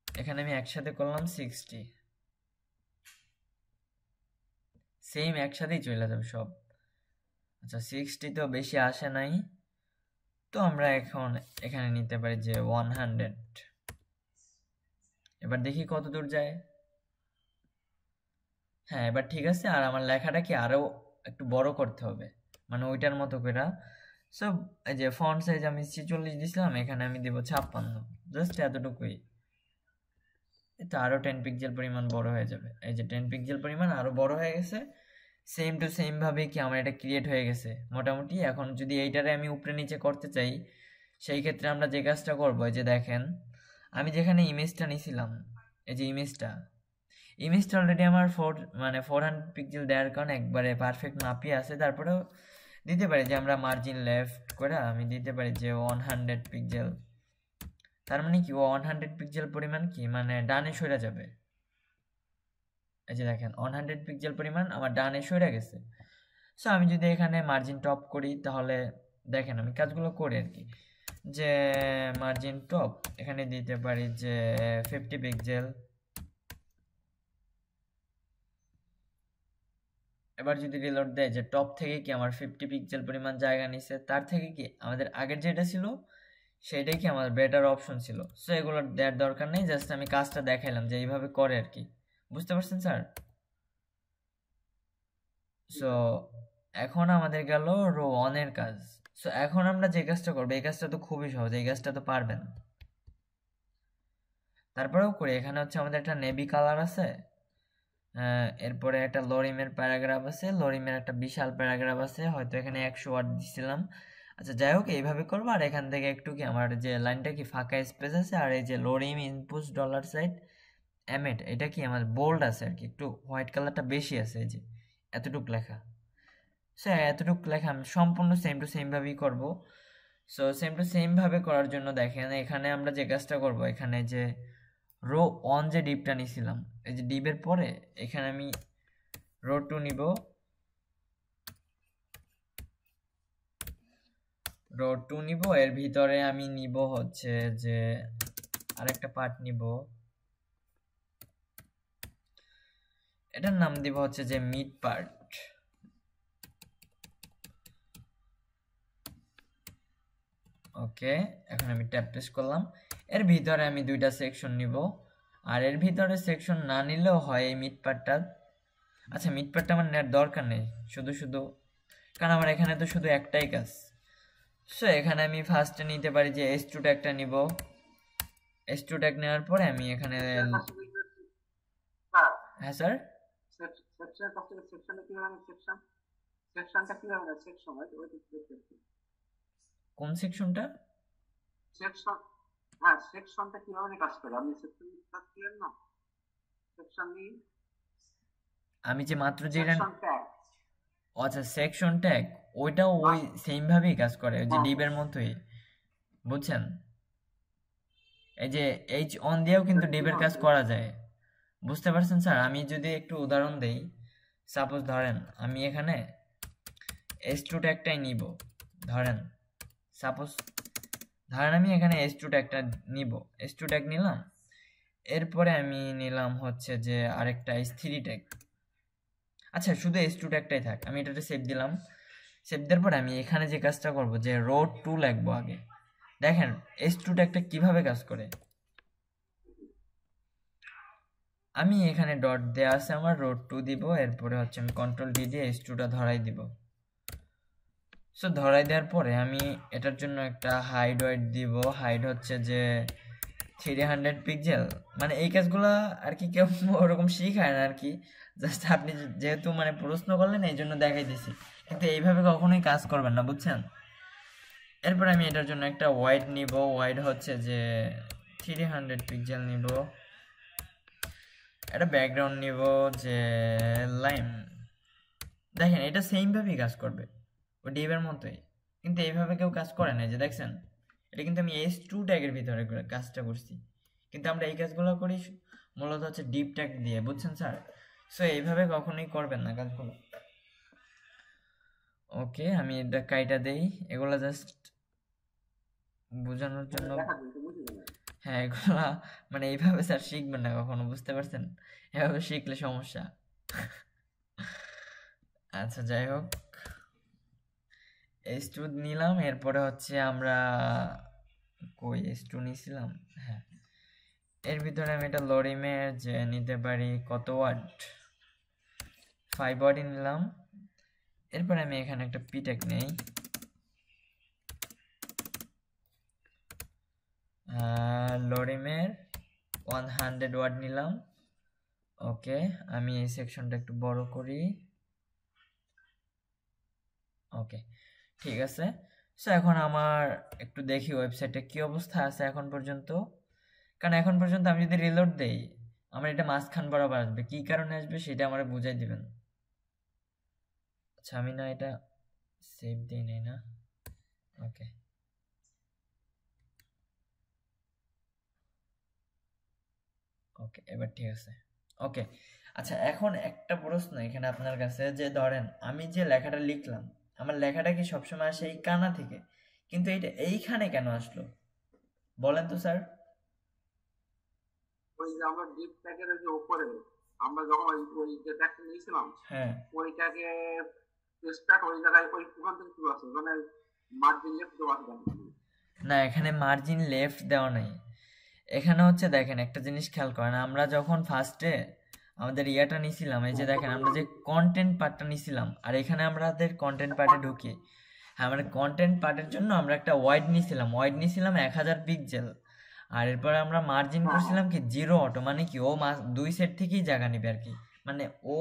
এখানে আমি একসাথে করলাম 60, সেম একসাথেই চলে যাবে সব। আচ্ছা 60 তো বেশি আসে নাই, তো আমরা এখন এখানে নিতে পারি যে 100। এবার দেখি কত দূর যায়। হ্যাঁ এবার ঠিক আছে। আর আমার লেখাটা কি আরো একটু বড় করতে হবে, মানে ওইটার মতো করে। সো এই যে ফন্ট সাইজ আমি 46 দিছিলাম, এখানে আমি দিব 56, জাস্ট এতটুকুই। এটা আরো 10 পিক্সেল পরিমাণ বড় হয়ে যাবে। এই যে 10 পিক্সেল পরিমাণ আরো বড় হয়ে গেছে। সেম টু সেম ভাবে কি আমার এটা ক্রিয়েট হয়ে গেছে মোটামুটি। এখন যদি এইটারে আমি উপরে নিচে করতে চাই, সেই ক্ষেত্রে আমরা যে কাজটা করবো, এই যে দেখেন আমি যেখানে ইমেজটা নিছিলাম, এই যে ইমেজটা অলরেডি আমার 400 পিক্সেল দেওয়ার কারণে একবারে পারফেক্ট মাপই আছে। তারপরেও দিতে পারি যে আমরা মার্জিন লেফট করে আমি দিতে পারি যে 100 পিক্সেল। তার মানে কি 100 পিক্সেল পরিমাণ কি মানে ডানে সরে যাবে। এই যে দেখেন 100 পিক্সেল পরিমাণ আমার ডানে সরে গেছে। সো আমি যদি এখানে মার্জিন টপ করি, তাহলে দেখেন আমি কাজগুলো করি আর কি, যে মার্জিন টপ এখানে দিতে পারি যে 50 পিক্সেল। এবার যদি রিলোড দেয়, যে টপ থেকে কি আমার 50 পিক্সেল পরিমাণ জায়গা নিছে, তার থেকে কি আমাদের আগের যেটা ছিল সেটাই কি আমার বেটার অপশন ছিল। সো এগুলো দেওয়ার দরকার নেই, জাস্ট আমি কাজটা দেখাইলাম যে এইভাবে করে আর কি। বুঝতে পারছেন স্যার? সো এখন আমাদের গেল রো অনের কাজ। সো এখন আমরা যে কাজটা করবো, এই কাজটা তো খুবই সহজ, এই কাজটা তো পারবেন। তারপরেও করি, এখানে হচ্ছে আমাদের একটা নেভি কালার আছে, এরপরে একটা লরিমের প্যারাগ্রাফ আছে, লরিমের একটা বিশাল প্যারাগ্রাফ আছে, হয়তো এখানে 100 ওয়ার্ড দিছিলাম। আচ্ছা যাই হোক, এইভাবে করবো। আর এখান থেকে একটু কি আমার যে লাইনটা কি ফাঁকা স্পেস আছে, আর এই যে লরিম ইনপুটস ডলার সাইড এমেট, এটা কি আমার বোল্ড আছে আর কি, একটু হোয়াইট কালারটা বেশি আছে, এই যে এতটুক লেখা। সো এতটুক লেখা আমি সম্পূর্ণ সেম টু সেম ভাবেই করবো। সো সেম টু সেম ভাবে করার জন্য দেখেন এখানে আমরা যে কাজটা করব, এখানে যে রো অন যে ডিপটা নিছিলাম, এই যে ডিপের পরে এখানে আমি রো 2 নিব, রো 2 নিব, এর ভিতরে আমি নিব হচ্ছে যে আরেকটা পার্ট নিব, এটার নাম দিব হচ্ছে যে মিড পার্ট। ওকে, এখন আমি ট্যাপ প্রেস করলাম। এর ভিতরে আমি দুইটা সেকশন নিব, আর এর ভিতরে সেকশন না নিলেও হয় এই মিড পার্টটা। আচ্ছা মিড পার্টটা আমার নেওয়ার দরকার নেই শুধু শুধু, কারণ আমার এখানে তো শুধু একটাই কাজ। সো এখানে আমি ফার্স্টে নিতে পারি যে S2 ট্যাগটা নিব। S2 ট্যাগ নেওয়ার পরে আমি এখানে, হ্যাঁ স্যার, কোন সেকশনটা? আমি যে মাত্র যেটা, আচ্ছা সেকশন ট্যাগ, ওইটাও ওই সেম ভাবেই কাজ করে, ওই যে ডিবের মতোই, বুঝছেন? এই যে এইচ অন দিয়েও কিন্তু ডিবের কাজ করা যায়, বুঝতে পারছেন স্যার? আমি যদি একটু উদাহরণ দেই, সাপোজ ধরেন আমি এখানে S2 ট্যাগটাই নিব, ধরেন সাপোজ ধরেন আমি এখানে S2 ট্যাগটা নিব, S2 ট্যাগ নিলাম, এরপরে আমি নিলাম হচ্ছে যে আরেকটা S3 ট্যাগ। আচ্ছা শুধু S2 ট্যাগটাই থাক, আমি এটাতে সেভ দিলাম। সেভ দেওয়ার পরে আমি এখানে যে কাজটা করব, যে রো 2 লিখবো আগে। দেখেন S2 ট্যাগটা কিভাবে কাজ করে, আমি এখানে ডট দেওয়া আছে আমার, রো 2 দিব, এরপরে হচ্ছে আমি কন্ট্রোল ডি দিয়ে S2 টা ধরাই দিব। সো ধরাই দেওয়ার পরে আমি এটার জন্য একটা হাইড ওয়েট দিব, হাইড হচ্ছে যে 300 পিক্সেল। মানে এই কাজগুলো আর কি কেউ ওরকম শিখায় না আর কি, জাস্ট আপনি যেহেতু মানে প্রশ্ন করলেন এই জন্য দেখাই দিছি, কিন্তু এইভাবে কখনোই কাজ করবেন না, বুঝছেন? এরপর আমি এটার জন্য একটা ওয়াইড নিব, ওয়াইড হচ্ছে যে 300 পিক্সেল নিব, একটা ব্যাকগ্রাউন্ড নিব যে লাইন। দেখেন এটা সেম ভাবেই কাজ করবে, ও ডিভের মতোই, কিন্তু এইভাবে কেউ কাজ করে না, যে দেখছেন এটা কিন্তু আমি S2 ট্যাগের ভিতরে কাজটা করছি, কিন্তু আমরা এই কাজগুলো করি মূলত হচ্ছে ডিপ ট্যাগ দিয়ে, বুঝছেন স্যার? সো এইভাবে কখনোই করবেন না কাজগুলো। ওকে, আমি এটা কাইটা দেই, এগুলো জাস্ট বোঝানোর জন্য। হ্যাঁ এগুলা মানে এইভাবে স্যার শিখবেন না কখনো, বুঝতে পারছেন? এভাবে শিখলে সমস্যা। আচ্ছা যাই হোক, S2 নিলাম, এরপরে হচ্ছে আমরা কই S2 নিছিলাম, হ্যাঁ এর ভিতরে আমি এটা লরিমের যে নিতে পারি কত ওয়াট, 5 বডি নিলাম, এরপরে আমি এখানে একটা পি ট্যাগ নেই, লরিমের 100 ওয়ার্ড নিলাম। ওকে, আমি এই সেকশনটা একটু বড় করি। ওকে, ঠিক আছে। সো এখন আমার একটু দেখি ওয়েবসাইটে কি অবস্থা আছে এখন পর্যন্ত, কারণ এখন পর্যন্ত আমি যদি রিলোড দেই আমার এটা মাঝখান বরাবর আসবে, কি কারণে আসবে সেটা আমার বুঝাই দিবেন। আচ্ছা, আমি না এটা সেভ দিই নাই না। ওকে, ওকে, এবার ঠিক আছে। ওকে, আচ্ছা, এখন একটা প্রশ্ন এখানে আপনার কাছে, যে ধরেন আমি যে লেখাটা লিখলাম, আমার লেখাটা কি সবসময় আসে এই কানা থেকে, কিন্তু এটা এইখানে কেন আসলো বলেন তো স্যার? ওই যে আমরা ডিপ ট্যাগের যে উপরে আমরা যখন ওই যে ট্যাগটা নিয়েছিলাম, হ্যাঁ, ওই ট্যাগে স্টার্ট ওই জায়গায় ওই ওখান থেকে শুরু আছে, মানে মার্জিন লেফট দেওয়া আছে। না, এখানে মার্জিন লেফট দেওয়া নাই। এখানে হচ্ছে দেখেন একটা জিনিস খেয়াল করেন, আমরা যখন ফার্স্টে আমাদের ইয়াটা নিছিলাম, এই যে দেখেন আমরা যে কন্টেন্ট পার্টটা নিছিলাম, আর এখানে আমাদের কন্টেন্ট পার্টে ঢুকি, হ্যাঁ, মানে কন্টেন্ট পার্টের জন্য আমরা একটা ওয়াইড নিছিলাম 1000 পিক্সেল, আর এরপরে আমরা মার্জিন করছিলাম কি 0 অটো, মানে কি ও দুই সেট থেকেই জায়গা নিবে আর কি, মানে ও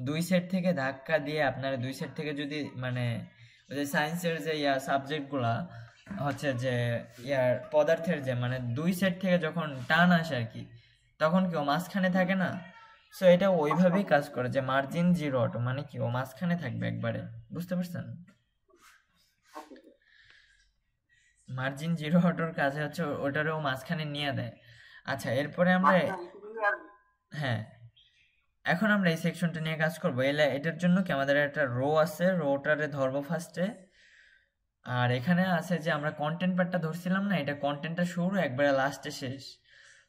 দুই সেট থেকে ধাক্কা দিয়ে আপনার দুই সেট থেকে যদি মানে ওই যে সায়েন্সের যে সাবজেক্টগুলা হচ্ছে যে ইয়ার পদার্থের যে মানে দুই সেট থেকে যখন টান আসে আর কি, তখন কি ও মাঝখানে থাকে না। সো এটা ওইভাবেই কাজ করে যে মার্জিন 0 অটো, মানে কি ও মাঝখানে থাকবে একবারে, বুঝতে পারছেন? মার্জিন 0 অটোর কাছে হচ্ছে ওটারও মাঝখানে নিয়ে দেয়। আচ্ছা, এরপরে আমরা হ্যাঁ, এখন আমরা এই সেকশনটা নিয়ে কাজ করবো। এটার জন্য কি আমাদের একটা রো আছে, রোটারে ধরবো ফার্স্টে, আর এখানে আছে যে আমরা কন্টেন্ট পার্টটা ধরছিলাম না, এটা কন্টেন্টটা শুরু একবারে লাস্টে শেষ।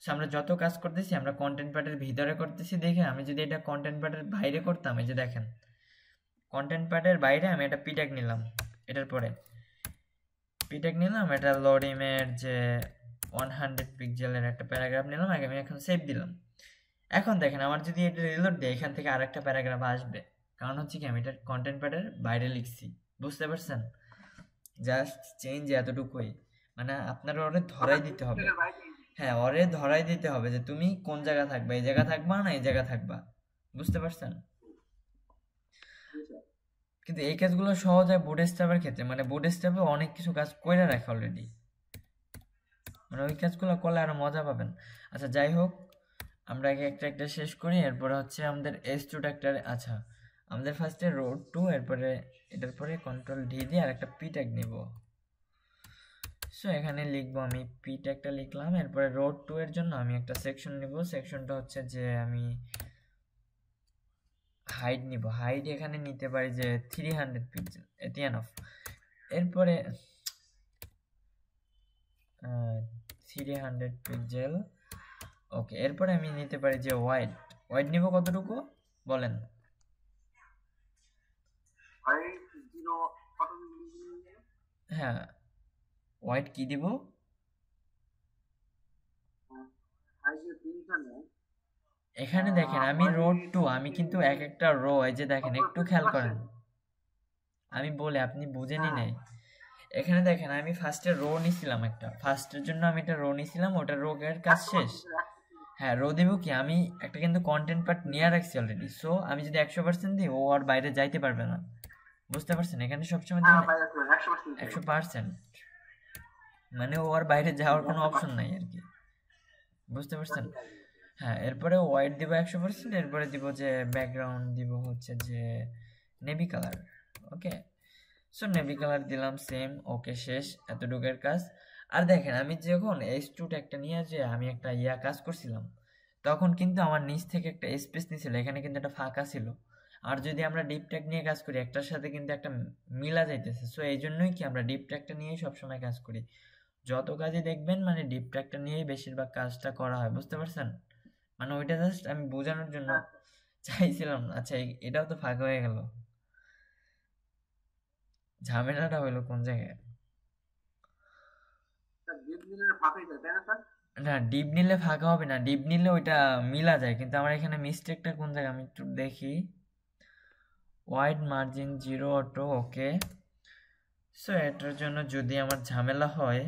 সো আমরা যত কাজ করতেছি আমরা কন্টেন্ট পার্টের ভিতরে করতেছি, দেখে আমি যদি এটা কন্টেন্ট পার্টের বাইরে করতাম, এই যে দেখেন কন্টেন্ট পার্টের বাইরে আমি একটা পিট্যাগ নিলাম, এটার পরে পিট্যাগ নিলাম, এটা লরিমের যে 100 পিক্সেলের একটা প্যারাগ্রাফ নিলাম, আগে আমি এখন সেভ দিলাম। এখন দেখেন আমার যদি এটা রিলোড দিই এখান থেকে আরেকটা প্যারাগ্রাফ আসবে, কারণ হচ্ছে কি আমি এটা কন্টেন্ট প্যাডের বাইরে লিখছি, বুঝতে পারছেন? জাস্ট চেঞ্জ এতটুকুই, মানে আপনার ওরে ধরাই দিতে হবে। হ্যাঁ, ওরে ধরাই দিতে হবে যে তুমি কোন জায়গা থাকবা, এই জায়গা থাকবা না এই জায়গা থাকবা, বুঝতে পারছেন? কিন্তু এই কাজগুলো সহজ হয় বুটস্ট্র্যাপের ক্ষেত্রে, মানে বুটস্ট্র্যাপে অনেক কিছু কাজ করে রাখে অলরেডি, মানে ওই কাজগুলো করলে আরো মজা পাবেন। আচ্ছা, যাই হোক, আমরা আগে একটা একটা শেষ করি, এরপরে হচ্ছে আমাদের S2 ট্যাগটা। আচ্ছা, আমাদের ফার্স্টে রোড টু, এরপরে এটার পরে কন্ট্রোল ডি দিয়ে আর একটা পি ট্যাগ নিব। সো এখানে লিখবো আমি পি ট্যাগটা লিখলাম, এরপরে রোড টু এর জন্য আমি একটা সেকশন নিব, সেকশনটা হচ্ছে যে আমি হাইট নিব, হাইট এখানে নিতে পারি যে 300 পিক্সেল, এটি এনাফ। এরপরে 300 পিক্সেল, ওকে। এরপরে আমি নিতে পারি যে ওয়াইড, ওয়াইড নিব কতটুকু বলেন? হ্যাঁ, ওয়াইড কি দিব? এখানে দেখেন আমি রোড টু, আমি কিন্তু এক একটা রো, এই যে দেখেন একটু খেয়াল করেন, আমি বলে আপনি বুঝেনি নাই। এখানে দেখেন আমি ফার্স্টে রো নিছিলাম, একটা ফার্স্টের জন্য আমি একটা রো নিছিলাম, ওটা রো এর কাজ শেষ। হ্যাঁ, রো দেবো কি, আমি একটা কিন্তু কন্টেন্ট পার্ট নিয়ে রাখছি অলরেডি, সো আমি যদি 100% দিই ও আর বাইরে যাইতে পারবে না, বুঝতে পারছেন? এখানে সবসময় দিবেন 100%, মানে ও আর বাইরে যাওয়ার কোনো অপশন নাই আর কি, বুঝতে পারছেন? হ্যাঁ, এরপরে হোয়াইট দিব 100%, এরপরে দিব যে ব্যাকগ্রাউন্ড দিব হচ্ছে যে নেভি কালার। ওকে, সো নেভি কালার দিলাম, সেম। ওকে, শেষ এতটুকুর কাজ। আর দেখেন আমি যখন H2 ট্যাগটা নিয়ে যে আমি একটা কাজ করছিলাম, তখন কিন্তু আমার নিচ থেকে একটা স্পেস নিছিল, এখানে কিন্তু একটা ফাঁকা ছিল। আর যদি আমরা ডিপ ট্যাগ নিয়ে কাজ করি একটার সাথে কিন্তু একটা মিলা যাইতেছে, সো এই জন্যই কি আমরা ডিপ ট্যাগটা নিয়েই সবসময় কাজ করি। যত কাজে দেখবেন মানে ডিপ ট্যাগটা নিয়েই বেশিরভাগ কাজটা করা হয়, বুঝতে পারছেন? মানে ওইটা জাস্ট আমি বোঝানোর জন্য চাইছিলাম। আচ্ছা, এটাও তো ফাঁকা হয়ে গেল, ঝামেলাটা হইলো কোন জায়গায়? না, ডিপ নিলে ফাঁকা হবে না, ডিপ নিলে ওইটা মিলা যায়, কিন্তু আমার এখানে মিস্টেকটা কোন জায়গায় আমি একটু দেখি। ওয়াইড মার্জিন 0 অটো, ওকে। সো এটার জন্য যদি আমার ঝামেলা হয়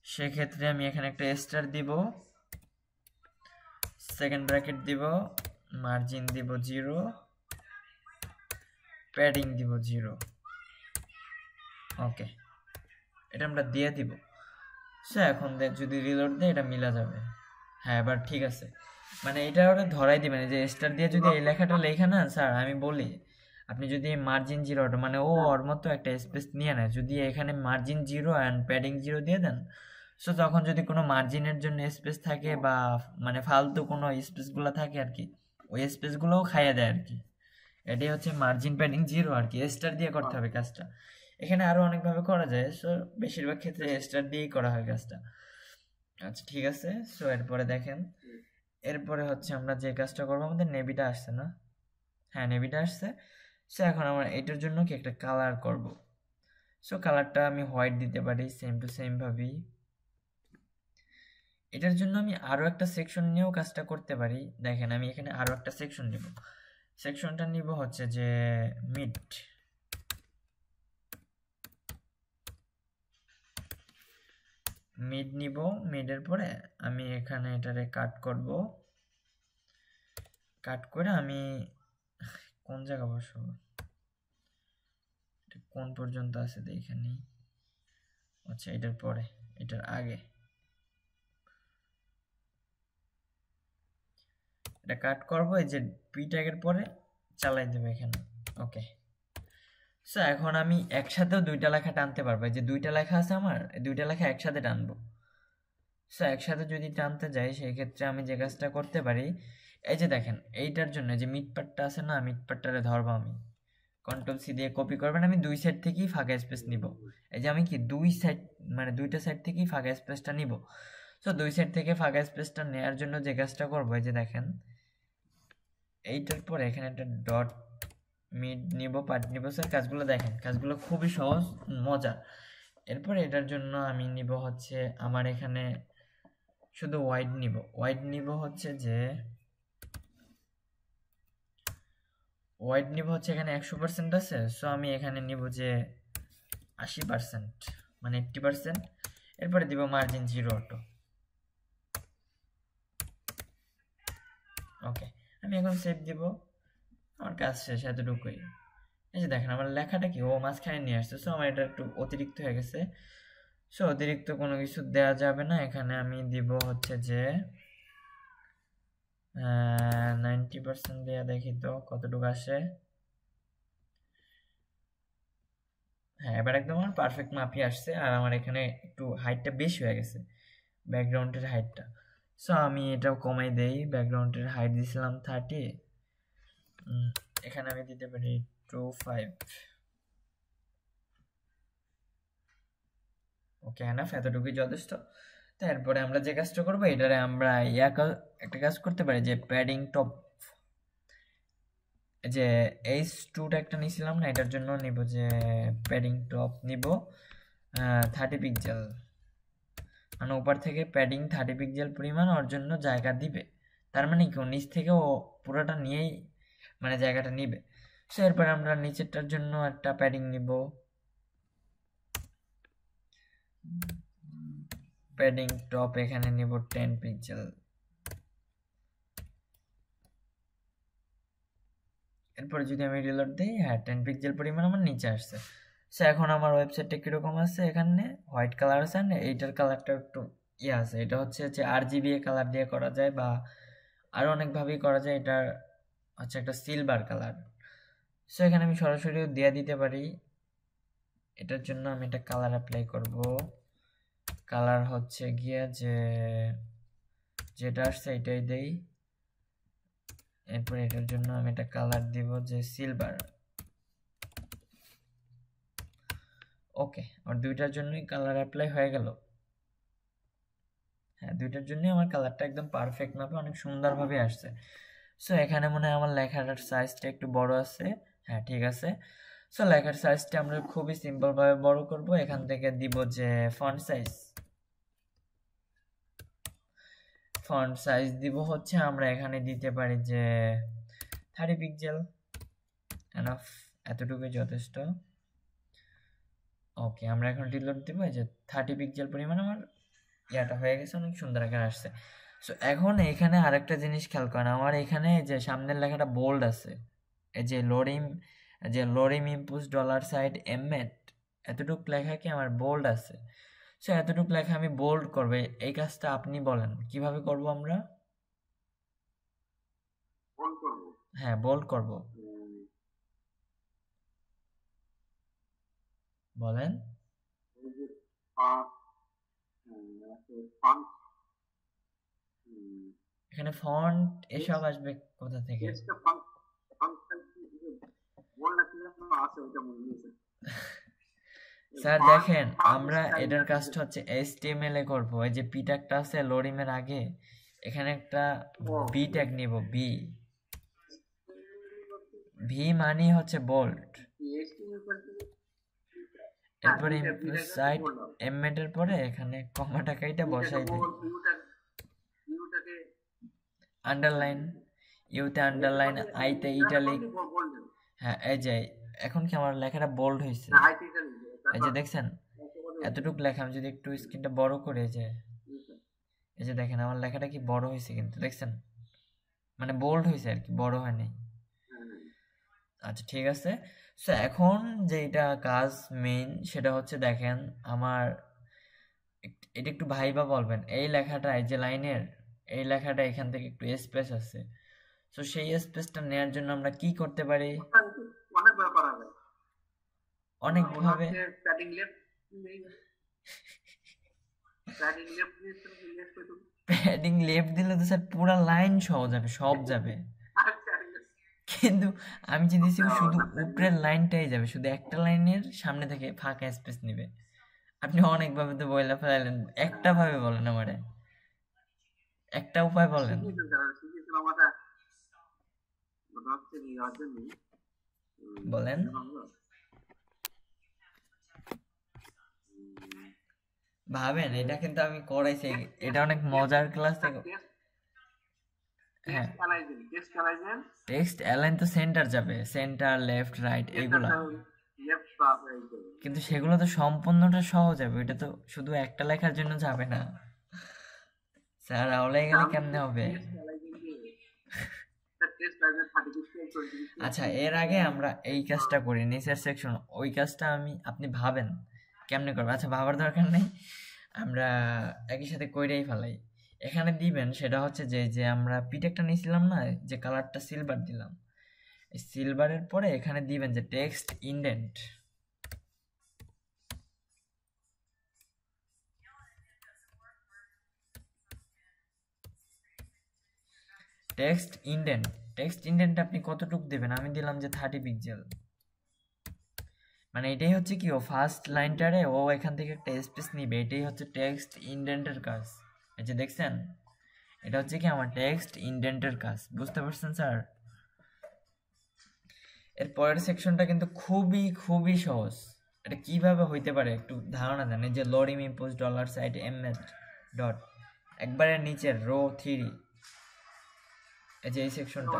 সেক্ষেত্রে আমি এখানে একটা স্টার দিব, সেকেন্ড ব্র্যাকেট দিব, মার্জিন দিব 0, প্যাডিং দিব 0, ওকে। এটা আমরা দিয়ে দিব। সো এখন যদি রিলোড দেয় এটা মিলা যাবে। হ্যাঁ, এবার ঠিক আছে, মানে এটা ওরা ধরাই দিবেন যে স্টার দিয়ে যদি এই লেখাটা লেখা না স্যার, আমি বলি আপনি যদি মার্জিন 0 মানে ও ওর মতো একটা স্পেস নিয়ে নেয়, যদি এখানে মার্জিন 0 অ্যান্ড প্যাডিং 0 দিয়ে দেন, সো তখন যদি কোনো মার্জিনের জন্য স্পেস থাকে বা মানে ফালতু কোনো স্পেসগুলো থাকে আর কি, ওই স্পেসগুলোও খাইয়ে দেয় আর কি। এটাই হচ্ছে মার্জিন প্যাডিং 0 আর কি, স্টার দিয়ে করতে হবে কাজটা। এখানে আরো অনেকভাবে করা যায়, সো বেশিরভাগ ক্ষেত্রে স্টার দিয়েই করা হয় কাজটা। আচ্ছা ঠিক আছে। সো এরপরে দেখেন, এরপরে হচ্ছে আমরা যে কাজটা করবো, আমাদের নেভিটা আসছে না? হ্যাঁ, নেভিটা আসছে। সো এখন আমরা এটার জন্য কি একটা কালার করব। সো কালারটা আমি হোয়াইট দিতে পারি সেম টু সেম ভাবেই। এটার জন্য আমি আরো একটা সেকশন নিয়েও কাজটা করতে পারি। দেখেন আমি এখানে আরো একটা সেকশন নিব, সেকশনটা নিব হচ্ছে যে মিড। মিড নিব, মিডের পরে আমি এখানে এটারে কাট করব, কাট করে আমি কোন জায়গা বসাবো, কোন পর্যন্ত আছে দেখে নিই। আচ্ছা এটার পরে, এটার আগে এটা কাট করব, এই যে পি ট্যাগের পরে চালাই দেবো এখানে, ওকে। সো এখন আমি একসাথেও দুইটা লেখা টানতে পারবো, এই যে দুইটা লেখা আছে আমার, এই দুইটা লেখা একসাথে টানবো। সো একসাথে যদি টানতে যাই সেই ক্ষেত্রে আমি যে কাজটা করতে পারি, এই যে দেখেন এইটার জন্য যে মিড পার্টটা আছে না, মিড পার্টটারে ধরবো আমি, কন্ট্রোল সি দিয়ে কপি করবেন, আমি দুই সাইড থেকেই ফাঁকা স্পেস নিব। এই যে আমি কি দুই সাইড মানে দুইটা সাইড থেকেই ফাঁকা স্পেসটা নিব। সো দুই সাইড থেকে ফাঁকা স্পেসটা নেওয়ার জন্য যে কাজটা করবো, এই যে দেখেন এইটার পরে এখানে একটা ডট মিড নিব, পার্ট নিব। স্যার কাজগুলো দেখেন, কাজগুলো খুবই সহজ, মজা। এরপরে এটার জন্য আমি নিব হচ্ছে আমার এখানে শুধু ওয়াইড নিব, ওয়াইড নিব হচ্ছে যে ওয়াইড নিব হচ্ছে এখানে 100% আছে। সো আমি এখানে নিব যে 80%, মানে 80%। এরপরে দিব মার্জিন 0 অটো, ওকে। আমি এখন সেভ দিব, আমার কাজ শেষ, এতটুকুই। এই যে দেখেন আমার লেখাটা কি ও মাঝখানে নিয়ে আসছে, সো আমার এটা একটু অতিরিক্ত হয়ে গেছে। সো অতিরিক্ত কোনো কিছু দেওয়া যাবে না, এখানে আমি দিব হচ্ছে যে 90% দেওয়া, দেখি তো কতটুকু আসে। হ্যাঁ, এবার একদম আমার পারফেক্ট মাপই আসছে, আর আমার এখানে একটু হাইটটা বেশি হয়ে গেছে, ব্যাকগ্রাউন্ডের হাইটটা। সো আমি এটাও কমাই দেই, ব্যাকগ্রাউন্ডের হাইট দিয়েছিলাম 30, এখানে আমি দিতে পারি 25, ওকে এনাফ, এতটুকুই যথেষ্ট। তারপরে আমরা যে কাজটা করবো, এটারে আমরা একটা কাজ করতে পারি যে প্যাডিং টপ, যে H2টা একটা নিয়েছিলাম না, এটার জন্য নিব যে প্যাডিং টপ নিব 30 পিক্সেল, মানে উপর থেকে প্যাডিং 30 পিক্সেল পরিমাণ ওর জন্য জায়গা দিবে। তার মানে কি নিচ থেকে ও পুরোটা নিয়েই মানে জায়গাটা নিবে। সো এরপর আমরা নিচেরটার জন্য একটা প্যাডিং নিব, প্যাডিং টপ এখানে নিব 10 পিক্সেল। এরপরে যদি আমি রিলোড দিই, হ্যাঁ 10 পিক্সেল পরিমাণ আমার নিচে আসছে। সো এখন আমার ওয়েবসাইটটা কিরকম আছে, এখানে হোয়াইট কালার আছে, এইটার কালারটা একটু ইয়ে আছে, এটা হচ্ছে যে RGB কালার দিয়ে করা যায় বা আরো অনেকভাবেই করা যায়। এটা হচ্ছে একটা সিলভার কালার। সো এখানে আমি সরাসরি দিয়ে দিতে পারি। এটার জন্য আমি একটা কালার অ্যাপ্লাই করব, কালার হচ্ছে গিয়ে যে যেটা আসছে এটাই দেই। এরপর এটার জন্য আমি একটা কালার দিব যে সিলভার, ওকে। আর দুইটার জন্যই কালার অ্যাপ্লাই হয়ে গেল। হ্যাঁ, দুইটার জন্যই আমার কালারটা একদম পারফেক্ট ভাবে অনেক সুন্দরভাবে আসছে। সো এখানে মনে হয় আমার লেখাটার সাইজটা একটু বড় আছে। হ্যাঁ ঠিক আছে। সো লেখার সাইজটা আমরা খুবই সিম্পল ভাবে বড় করব। এখান থেকে দিব যে ফন্ট সাইজ দিব হচ্ছে আমরা এখানে দিতে পারি যে 30 পিক্সেল। এনাফ, এতটুকুই যথেষ্ট। ওকে, আমরা এখন রিলোড দিব। এই যে 30 পিক্সেল পরিমাণ আমার ইয়াটা হয়ে গেছে, অনেক সুন্দর আকার আসছে। সো এখন এখানে আরেকটা জিনিস খেয়াল করেন, আমার এখানে যে সামনের লেখাটা বোল্ড আছে, এই যে লোরিম ইম্পুস ডলার সাইড এমএট, এতটুক লেখা কি আমার বোল্ড আছে। সো এতটুক লেখা আমি বোল্ড করবো, এই কাজটা আপনি বলেন কিভাবে করব আমরা? হ্যাঁ, বোল্ড করব, বলেন। এখানে ফন্ট এসব আসবে কোথা থেকে? স্যার দেখেন, আমরা এটার কাজটা হচ্ছে HTML এ করবো। এই যে পি ট্যাগটা আছে লোরিমের আগে, এখানে একটা বি ট্যাগ নিব, ভি মানে হচ্ছে বোল্ড। এরপরে সাইড এমএড এর পরে এখানে কমাটা কাইটা বসাই দিই, আন্ডারলাইন, ইউতে আন্ডারলাইন, আইতে ইটালিক। হ্যাঁ, এই যে এখন কি আমার লেখাটা বোল্ড হয়েছে? এই যে দেখছেন এতটুকু লেখা, আমি যদি একটু স্ক্রিনটা বড় করে, এই যে দেখেন আমার লেখাটা কি বড় হয়েছে, কিন্তু দেখছেন মানে বোল্ড হয়েছে আর কি, বড় হয়নি। আচ্ছা ঠিক আছে। সো এখন যেটা কাজ মেইন সেটা হচ্ছে দেখেন আমার এটা একটু ভাইবা বলবেন, এই লেখাটা, এই যে লাইনের এই লেখাটা এখান থেকে একটু স্পেস আছে। সো সেই স্পেসটা নেওয়ার জন্য আমরা কি করতে পারি? অনেকভাবে। প্যাডিং লেফট দিলে তো স্যার পুরো লাইন সহ যাবে, সব যাবে। কিন্তু আমি যে দিছি শুধু উপরের লাইনটাই যাবে, শুধু একটা লাইনের সামনে থেকে ফাঁকা স্পেস নিবে। আপনি অনেকভাবে তো বইলা ফেলাইলেন, একটা ভাবে বলেন আমারে, একটা উপায় বলেন। বলেন। ভাবেন, এটা কিন্তু আমি করাইছি, এটা অনেক মজার ক্লাস থেকে। হ্যাঁ, টেক্সট অ্যালাইন তো সেন্টার যাবে, সেন্টার লেফট রাইট এগুলা, কিন্তু সেগুলো তো সম্পূর্ণটা সহজ যাবে, এটা তো শুধু একটা লেখার জন্য যাবে না স্যার, আওলাই গেলে কেমনে হবে? আচ্ছা, এর আগে আমরা এই কাজটা করি, নিচের সেকশন, ওই কাজটা আপনি ভাবেন কেমনে করবেন। আচ্ছা, ভাবার দরকার নেই, আমরা একই সাথে কইরাই ফেলাই। এখানে দিবেন সেটা হচ্ছে যে আমরা পিটেকটা নিয়েছিলাম না, যে কালারটা সিলভার দিলাম, এই সিলভারের পরে এখানে দিবেন যে টেক্সট ইন্ডেন্ট। টেক্সট ইন্ডেন্ট আপনি কতটুকু দেবেন? আমি দিলাম যে 30 পিক্সেল। মানে এটাই হচ্ছে কি, ও ফার্স্ট লাইনটারে ও এখান থেকে একটা স্পেস নিবে, এটাই হচ্ছে টেক্সট ইন্ডেন্টের কাজ। এই যে দেখছেন, এটা হচ্ছে কি আমার টেক্সট ইন্ডেন্টের কাজ, বুঝতে পারছেন স্যার? এর পরের সেকশনটা কিন্তু খুবই খুবই সহজ। এটা কিভাবে হইতে পারে একটু ধারণা দেন। এই যে লোরিম ইম্পোজ ডলার সাইড এমএস ডট, একবারে নিচের রো 3, এই যে এই সেকশনটা,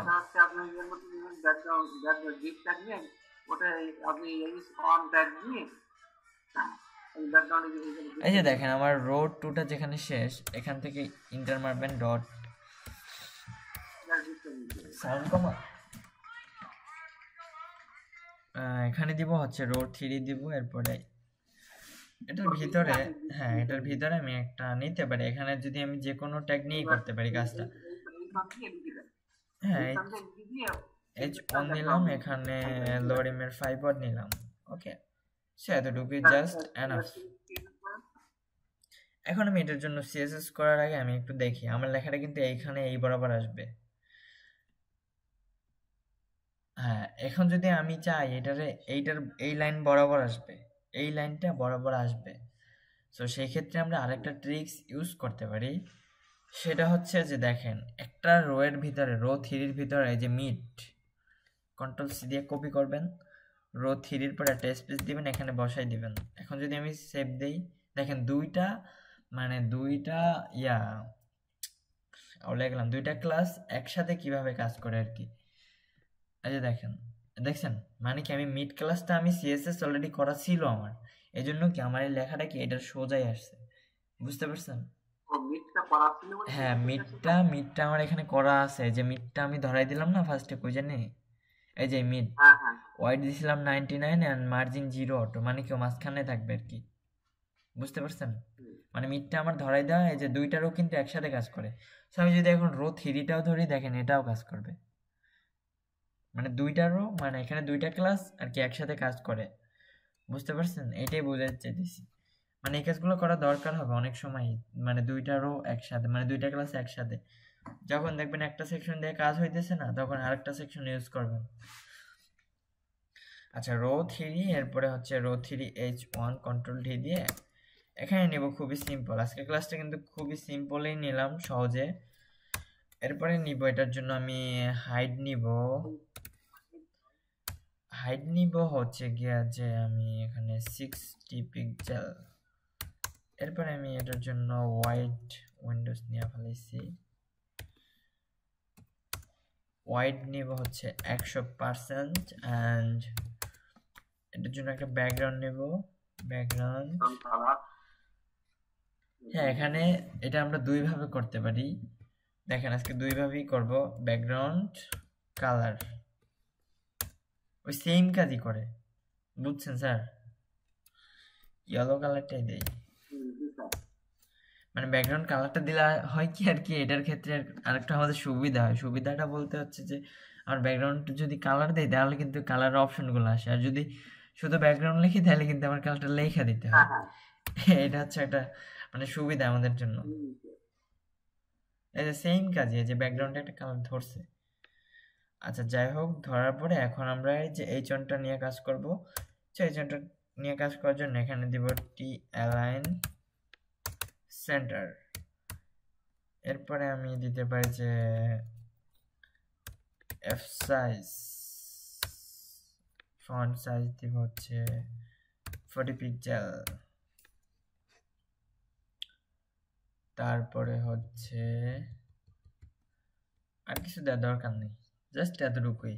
এই যে দেখেন আমার রো 2টা যেখানে শেষ, এখান থেকে ইন্টার মারবেন ডট, সাউন্ড কমা, এখানে দিব হচ্ছে রো 3 দিব। এরপরে এটার ভিতরে, হ্যাঁ এটার ভিতরে আমি একটা নিতে পারি, এখানে যদি আমি যে কোনো ট্যাগ নিয়ে করতে পারি কাজটা। হ্যাঁ, H1 নিলাম, এখানে লোরিমের 5 ওয়ার্ড নিলাম। ওকে, সে এতটুকুই জাস্ট এনাফ। এখন আমি এটার জন্য সিএসএস করার আগে আমি একটু দেখি আমার লেখাটা কিন্তু এইখানে এই বরাবর আসবে। হ্যাঁ, এখন যদি আমি চাই এইটার এই লাইন বরাবর আসবে, এই লাইনটা বরাবর আসবে, সো সেই ক্ষেত্রে আমরা আরেকটা ট্রিক্স ইউজ করতে পারি। সেটা হচ্ছে যে দেখেন, একটা রো এর ভিতরে, রো 3-এর ভিতরে এই যে মিড, কন্ট্রোল সি দিয়ে কপি করবেন, রো 3-এর পরে একটা স্পেস দিবেন, এখানে বসাই দিবেন। এখন যদি আমি সেভ দেই, দেখেন দুইটা দুইটা ক্লাস একসাথে কিভাবে কাজ করে আর কি। এই যে দেখেন, দেখছেন মানে কি আমি মিড ক্লাসটা আমি সিএসএস অলরেডি করা ছিল আমার, এই জন্য কি আমার এই লেখাটা কি এটার সোজাই আসছে, বুঝতে পারছেন? হ্যাঁ মিডটা আমার এখানে করা আছে, যে মিডটা আমি ধরাই দিলাম না ফার্স্টে কই জানি, এই যে মিড ওয়াইড দিছিলাম 99 এন্ড মার্জিন 0 অটো, মানে কি মাঝখানে থাকবে আর কি, বুঝতে পারছেন? মানে মিডটা আমার ধরাই দেওয়া, এই যে দুইটারও কিন্তু একসাথে কাজ করে। সো আমি যদি এখন রো 3টাও ধরি দেখেন এটাও কাজ করবে, মানে দুইটারও মানে এখানে দুইটা ক্লাস আর কি একসাথে কাজ করে, বুঝতে পারছেন? এটাই বোঝাতে চাইতেছি, মানে এই কাজগুলো করা দরকার হবে অনেক সময়, মানে দুইটারও একসাথে, মানে দুইটা ক্লাস একসাথে, যখন দেখবেন একটা সেকশন দিয়ে কাজ হইতেছে না তখন আরেকটা সেকশন ইউজ করবেন। আচ্ছা রো 3 এরপরে হচ্ছে রো 3H1 কন্ট্রোল ডি দিয়ে এখানে নিব, খুবই সিম্পল, আজকের ক্লাসটা কিন্তু খুবই সিম্পলই নিলাম সহজে। এরপরে নিব এটার জন্য আমি হাইট নিব হচ্ছে গিয়া যে আমি এখানে 60 পিক্সেল। এরপরে আমি এটার জন্য হোয়াইট উইন্ডোজ নিয়ে ফেলেছি, হোয়াইট নিব হচ্ছে 100% অ্যান্ড এটার জন্য একটা ব্যাকগ্রাউন্ড নেব, ব্যাকগ্রাউন্ড। হ্যাঁ এখানে এটা আমরা দুইভাবে করতে পারি, দেখেন আজকে দুইভাবেই করব, ব্যাকগ্রাউন্ড কালার ওই সেম কাজই করে, বুঝছেন স্যার? ইয়েলো কালারটাই দেই, মানে ব্যাকগ্রাউন্ড কালারটা দিলে হয় কি আর কি এটার ক্ষেত্রে আরেকটা আমাদের সুবিধা হয়, সুবিধাটা বলতে হচ্ছে যে আমার ব্যাকগ্রাউন্ড যদি কালার দেয় তাহলে কিন্তু কালার অপশনগুলো আসে, আর যদি শুধু ব্যাকগ্রাউন্ড লিখি তাহলে কিন্তু আমার কালারটা লেখা দিতে হয়, এটা হচ্ছে একটা মানে সুবিধা আমাদের জন্য। এই যে সেম কাজই, এই যে ব্যাকগ্রাউন্ডে একটা কালার ধরছে। আচ্ছা যাই হোক, ধরার পরে এখন আমরা এই যে এই চনটা নিয়ে কাজ করব, এই চনটা নিয়ে কাজ করার জন্য এখানে দিব টি অ্যালাইন সেন্টার। এরপরে আমি দিতে পারি যে এফ সাইজ, ফন্ট সাইজ দিব হচ্ছে 40 পিক্সেল। তারপরে হচ্ছে আর কিছু দেওয়ার দরকার নেই, জাস্ট এতটুকুই।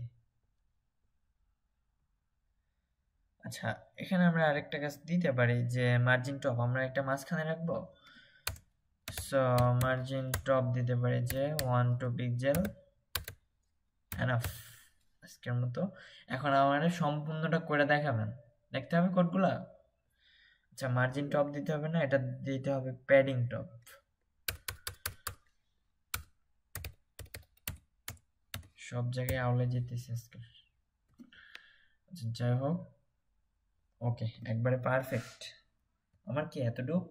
আচ্ছা এখানে আমরা আরেকটা কাজ দিতে পারি যে মার্জিন টপ আমরা একটা মাঝখানে রাখবো, সো মার্জিন টপ দিতে পারি যে 1-2 পিক্সেল এনাফ আজকের মতো। এখন আমাদের সম্পূর্ণটা করে দেখাবেন, দেখতে হবে কোডগুলা। আচ্ছা মার্জিন টপ দিতে হবে না, এটা দিতে হবে প্যাডিং টপ, সব জায়গায় আউলে যেতেছে আজকে। আচ্ছা যাই হোক, ওকে একবারে পারফেক্ট। আমার কি এতটুক,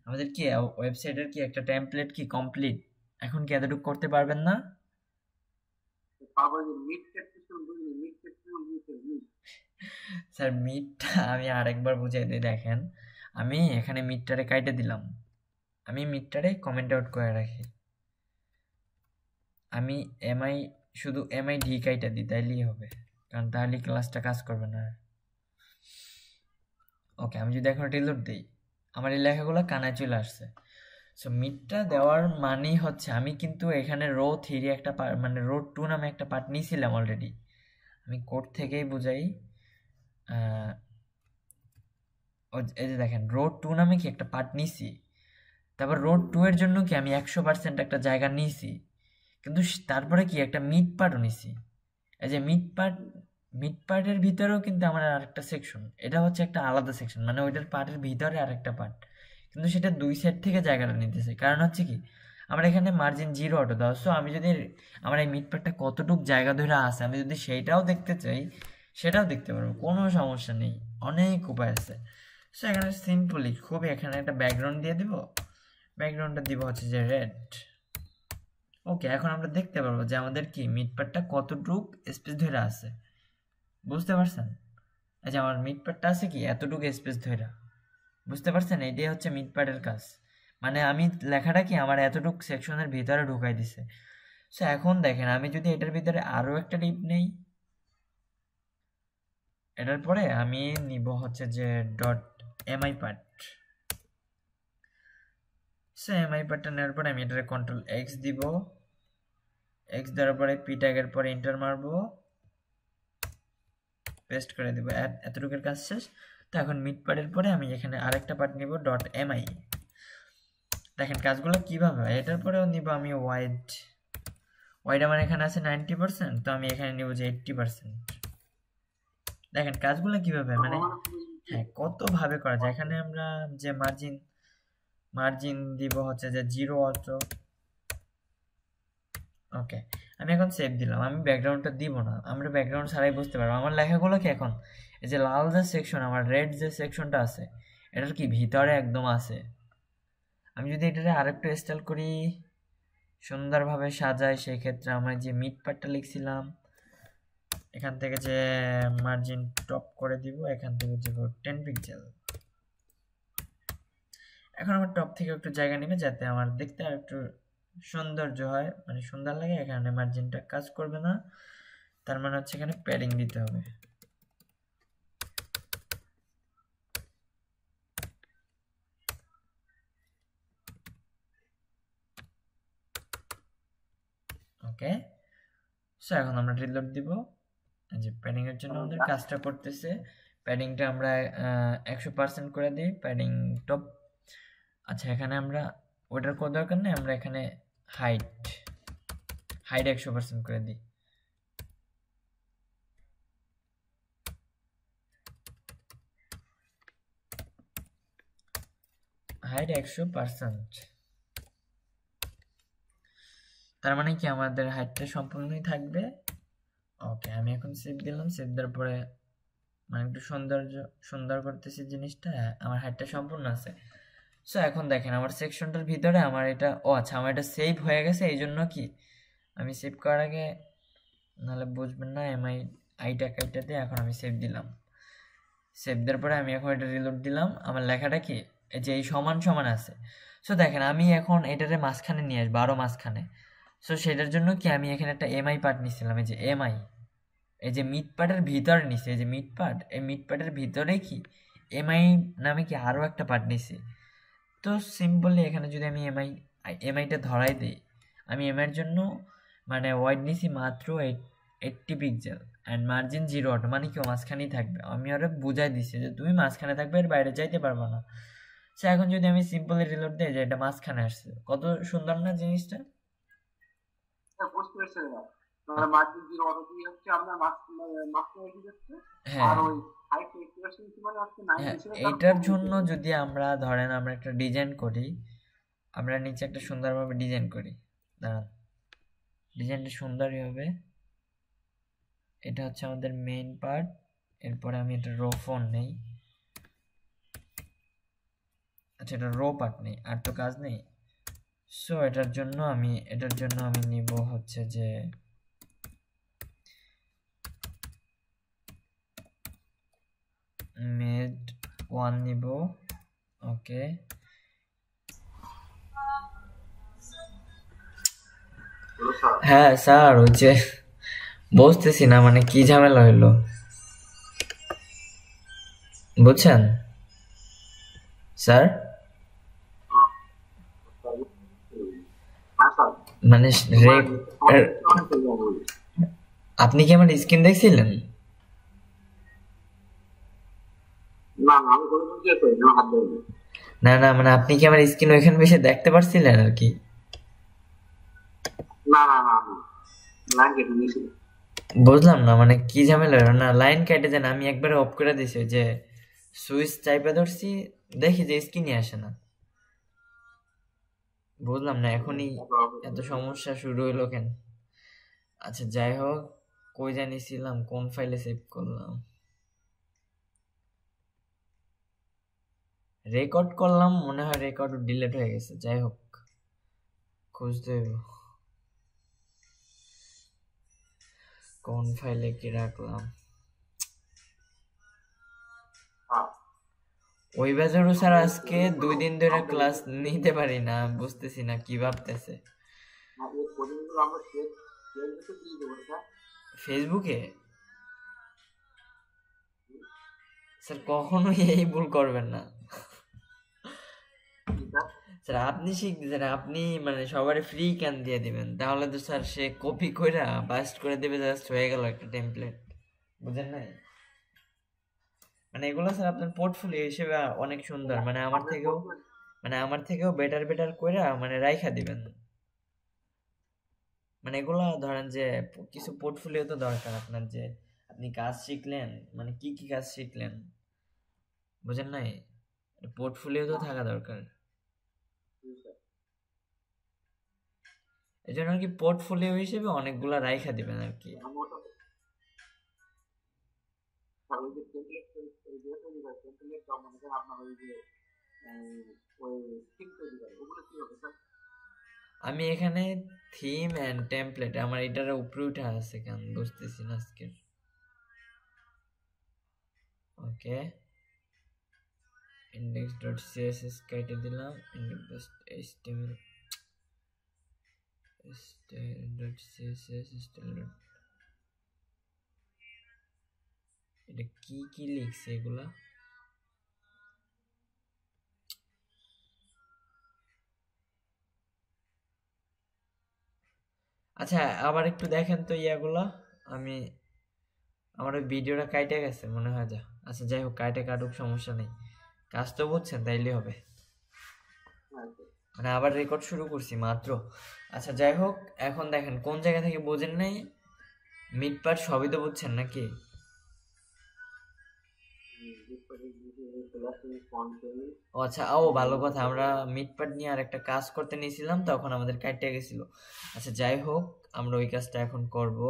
আমাদের কি ওয়েবসাইটের কি একটা টেমপ্লেট কি কমপ্লিট, এখন কি এতটুক করতে পারবেন না? স্যার মিডটা আমি আরেকবার বুঝাই দিই, দেখেন আমি এখানে মিডটারে কাইটে দিলাম, আমি মিডটারে কমেন্ট আউট করে রাখি, আমি শুধু এমআই ডি কাইটা দিই তাইলেই হবে, কারণ তাহলে ক্লাসটা কাজ করবে না। ওকে আমি যদি এখন রিলোড দিই আমার এই লেখাগুলো কানায় চলে আসছে। সো মিডটা দেওয়ার মানেই হচ্ছে আমি কিন্তু এখানে রো 3 একটা মানে রো 2 নামে একটা পার্ট নিয়েছিলাম অলরেডি, আমি কোড থেকেই বুঝাই। এই যে দেখেন রো 2 নামে কি একটা পার্ট নিছি, তারপর রো 2 এর জন্য কি আমি 100% একটা জায়গা নিছি, কিন্তু তারপরে কি একটা মিড পার্টও নিছি, এই যে মিড পার্টের ভিতরেও কিন্তু আমার আরেকটা সেকশন, এটা হচ্ছে একটা আলাদা সেকশন, মানে ওইটার পার্টের ভিতরে আরেকটা পার্ট, কিন্তু সেটা দুই সাইড থেকে জায়গাটা নিতেছে, কারণ হচ্ছে কি আমার এখানে মার্জিন 0 অটো দেওয়া, সো আমি যদি আমার এই মিড পার্টটা কতটুক জায়গা ধরে আছে আমি যদি সেইটাও দেখতে চাই সেটাও দেখতে পারবো, কোনো সমস্যা নেই, অনেক উপায় আছে। সো এখানে সিম্পলি খুবই এখানে একটা ব্যাকগ্রাউন্ড দিয়ে দিব, ব্যাকগ্রাউন্ডটা দিব হচ্ছে যে রেড। ওকে এখন আমরা দেখতে পারবো যে আমাদের কি মিড পার্টটা কতটুক স্পেস ধরে আছে, বুঝতে পারছেন? আচ্ছা আমার মিড পার্টটা আছে কি এতটুকু স্পেস ধরে, বুঝতে পারছেন? এটাই হচ্ছে মিড পার্টের কাজ, মানে আমি লেখাটা কি আমার এতটুক সেকশনের ভিতরে ঢুকাই দিছে। সো এখন দেখেন আমি যদি এটার ভিতরে আরো একটা টিপ নেই, এটার পরে আমি নিব হচ্ছে যে dot MI part. So MI পার্টটা নেওয়ার পরে আমি এটারে কন্ট্রোল এক্স দিব, এক্স দেওয়ার পরে পি ট্যাগের পরে এন্টার মারবো, পেস্ট করে দিব। এতটুকুর কাজ শেষ। তো এখন মিড পার্টের পরে আমি এখানে আরেকটা পার্ট নিব ডট এমআই। দেখেন কাজগুলো কিভাবে হয়। এটার পরেও নিব আমি ওয়াইড আমার এখানে আছে 90%, তো আমি এখানে নিব যে 80%। দেখেন কাজগুলো কিভাবে মানে হ্যাঁ কত ভাবে করা যায়। এখানে আমরা যে মার্জিন দিব হচ্ছে যে 0 অটো। ওকে, আমি এখন সেভ দিলাম। আমি ব্যাকগ্রাউন্ডটা দিব না, আমরা ব্যাকগ্রাউন্ড ছাড়াই বুঝতে পারবো আমার লেখাগুলো কি। এখন এই যে লাল যে সেকশন, আমার রেড যে সেকশনটা আছে, এটার কি ভিতরে একদম আছে। আমি যদি এটাকে আরেকটু স্টাইল করি, সুন্দরভাবে সাজাই, সেই ক্ষেত্রে আমরা যে মিড পার্টটা লিখছিলাম এখান থেকে যে মার্জিন টপ করে দিব, এখান থেকে দিব 10 পিক্সেল। এখন আমার টপ থেকে একটু জায়গা নেবে যাতে আমার দেখতে আর একটু সৌন্দর্য হয়, মানে সুন্দর লাগে। এখানে মার্জিনটা কাজ করবে না, তার মানে হচ্ছে এখানে প্যাডিং দিতে হবে। ওকে, সো এখন আমরা রিলোড দিব। যে প্যাডিং এর জন্য আমাদের কাজটা করতেছে। প্যাডিংটা আমরা 100% করে দিই, প্যাডিং টপ। আচ্ছা, এখানে আমরা ওটার কোনো দরকার নেই, আমরা এখানে হাইট 100% করে দিই। হাইট 100%। তার মানে কি আমাদের হাইটটা সম্পূর্ণই থাকবে। ওকে, আমি এখন সেভ দিলাম। সেভ দেওয়ার পরে মানে একটু সুন্দর করতেছি জিনিসটা। আমার হাইটটা সম্পূর্ণ আছে। সো এখন দেখেন আমার সেকশনটার ভিতরে আমার এটা আচ্ছা, আমার এটা সেভ হয়ে গেছে। এই জন্য কি আমি সেভ করার আগে, নাহলে বুঝবেন না, আইটা কাইটা দিয়ে এখন আমি সেভ দিলাম। সেভ দেওয়ার পরে আমি এখন এটা রিলোড দিলাম। আমার লেখাটা কি এই যে এই সমান আছে। সো দেখেন আমি এখন এটারে মাঝখানে নিয়ে আসবো, আরো মাঝখানে। সো সেটার জন্য কি আমি এখানে একটা এমআই পার্ট নিছিলাম। এই যে এমআই, এই যে মিড পার্টের ভিতরে নিছি, এই যে মিড পার্ট, এই মিড পার্টের ভিতরে কি এমআই নামে কি আরো একটা পার্ট নিছি। তো সিম্পলি এখানে যদি আমি এমআইটা ধরাই দিই, আমি এমআইয়ের জন্য মানে ওয়াইড নিছি মাত্র 80 পিক্সেল অ্যান্ড মার্জিন 0 অটো, মানে কি মাঝখানেই থাকবে। আমি ওরা বুঝাই দিছি যে তুমি মাঝখানে থাকবে, এর বাইরে যাইতে পারবো না। সে এখন যদি আমি সিম্পলি রিলোড দিই যে এটা মাঝখানে আসছে, কত সুন্দর না জিনিসটা। বুঝতে পারছেন না, মানে মার্জিন 0 অটো দিয়ে হচ্ছে আমরা মাঝখানে রেখে যাচ্ছে। আর ওই হাইট 80% মানে হচ্ছে 90%। এটার জন্য যদি আমরা ধরেন আমরা একটা ডিজাইন করি, আমরা নিচে একটা সুন্দরভাবে ডিজাইন করি। দাঁড়ান, ডিজাইনটা সুন্দরই হবে। এটা হচ্ছে আমাদের মেইন পার্ট। এরপরে আমি এটা রো ফোন নেই। আচ্ছা, এটা রো পার্ট নেই, আর তো কাজ নেই। সো এটার জন্য আমি নিব হচ্ছে যে মেড 1 নিব। ওকে, হ্যাঁ স্যার, ওই যে বুঝতেছি না মানে কি ঝামেলা হইলো, বুঝছেন স্যার? মানে আপনি কি আমার স্ক্রিন দেখছিলেন? না মানে আপনি কি আমার স্ক্রিন ওইখানে বসে দেখতে পারছিলেন আর কি? বুঝলাম না মানে কি ঝামেলা হলো। না লাইন কেটে দেন, আমি একবারে অফ করে দিছি, যে সুইচ চাইপা ধরছি, দেখি যে স্ক্রিনই আসে না। বুঝলাম না এখনই এত সমস্যা শুরু হইলো কেন। আচ্ছা যাই হোক, কই জানিছিলাম, কোন ফাইলে সেভ করলাম, রেকর্ড করলাম মনে হয়, রেকর্ড ডিলিট হয়ে গেছে। যাই হোক, খুঁজতে হইব কোন ফাইলে কি রাখলাম। ওই বাজারও স্যার আজকে 2 দিন ধরে ক্লাস নিতে পারি না, বুঝতেছি না কি ভাবতেছে। ফেসবুকে স্যার কখনোই এই ভুল করবেন না স্যার। আপনি শিখতেছেন, আপনি মানে সবারই ফ্রি ক্যান দিয়ে দিবেন, তাহলে তো স্যার সে কপি কইরা বাস্ট করে দেবে, জাস্ট হয়ে গেল একটা টেমপ্লেট, বুঝেন নাই? মানে এগুলো স্যার আপনার পোর্টফোলিও হিসেবে অনেক সুন্দর, মানে আমার থেকেও বেটার কইরা মানে রাইখা দিবেন। মানে এগুলা ধরেন যে কিছু পোর্টফোলিও তো দরকার আপনার, যে আপনি কাজ শিখলেন, মানে কি কি কাজ শিখলেন, বুঝেন নাই? পোর্টফোলিও তো থাকা দরকার। এই জন্য আর কি পোর্টফোলিও হিসেবে অনেকগুলা রাইখা দিবেন আর কি। আমি এখানে থিম এন্ড টেমপ্লেট আমার এটার উপরে উঠে আছে, কেন বুঝতেছি না আজকে। ওকে, index.css কেটে দিলাম, index.html style.css এটা কি কি লিখছে এগুলা? আচ্ছা আবার একটু দেখেন তো ইয়াগুলা, আমি আমার ওই ভিডিওটা কাইটে গেছে মনে হয়। যা আচ্ছা যাই হোক, কাটুক, সমস্যা নেই, কাজ তো বুঝছেন তাইলে হবে, মানে আবার রেকর্ড শুরু করছি মাত্র। আচ্ছা যাই হোক, এখন দেখেন কোন জায়গা থেকে বোঝেন নাই, মিড পার্ট সবই তো বুঝছেন নাকি? আচ্ছা, ও ভালো কথা, আমরা মিড পার্ট নিয়ে আর একটা কাজ করতে নিয়েছিলাম, তখন আমাদের কাটতে গেছিল। আচ্ছা যাই হোক, আমরা ওই কাজটা এখন করব।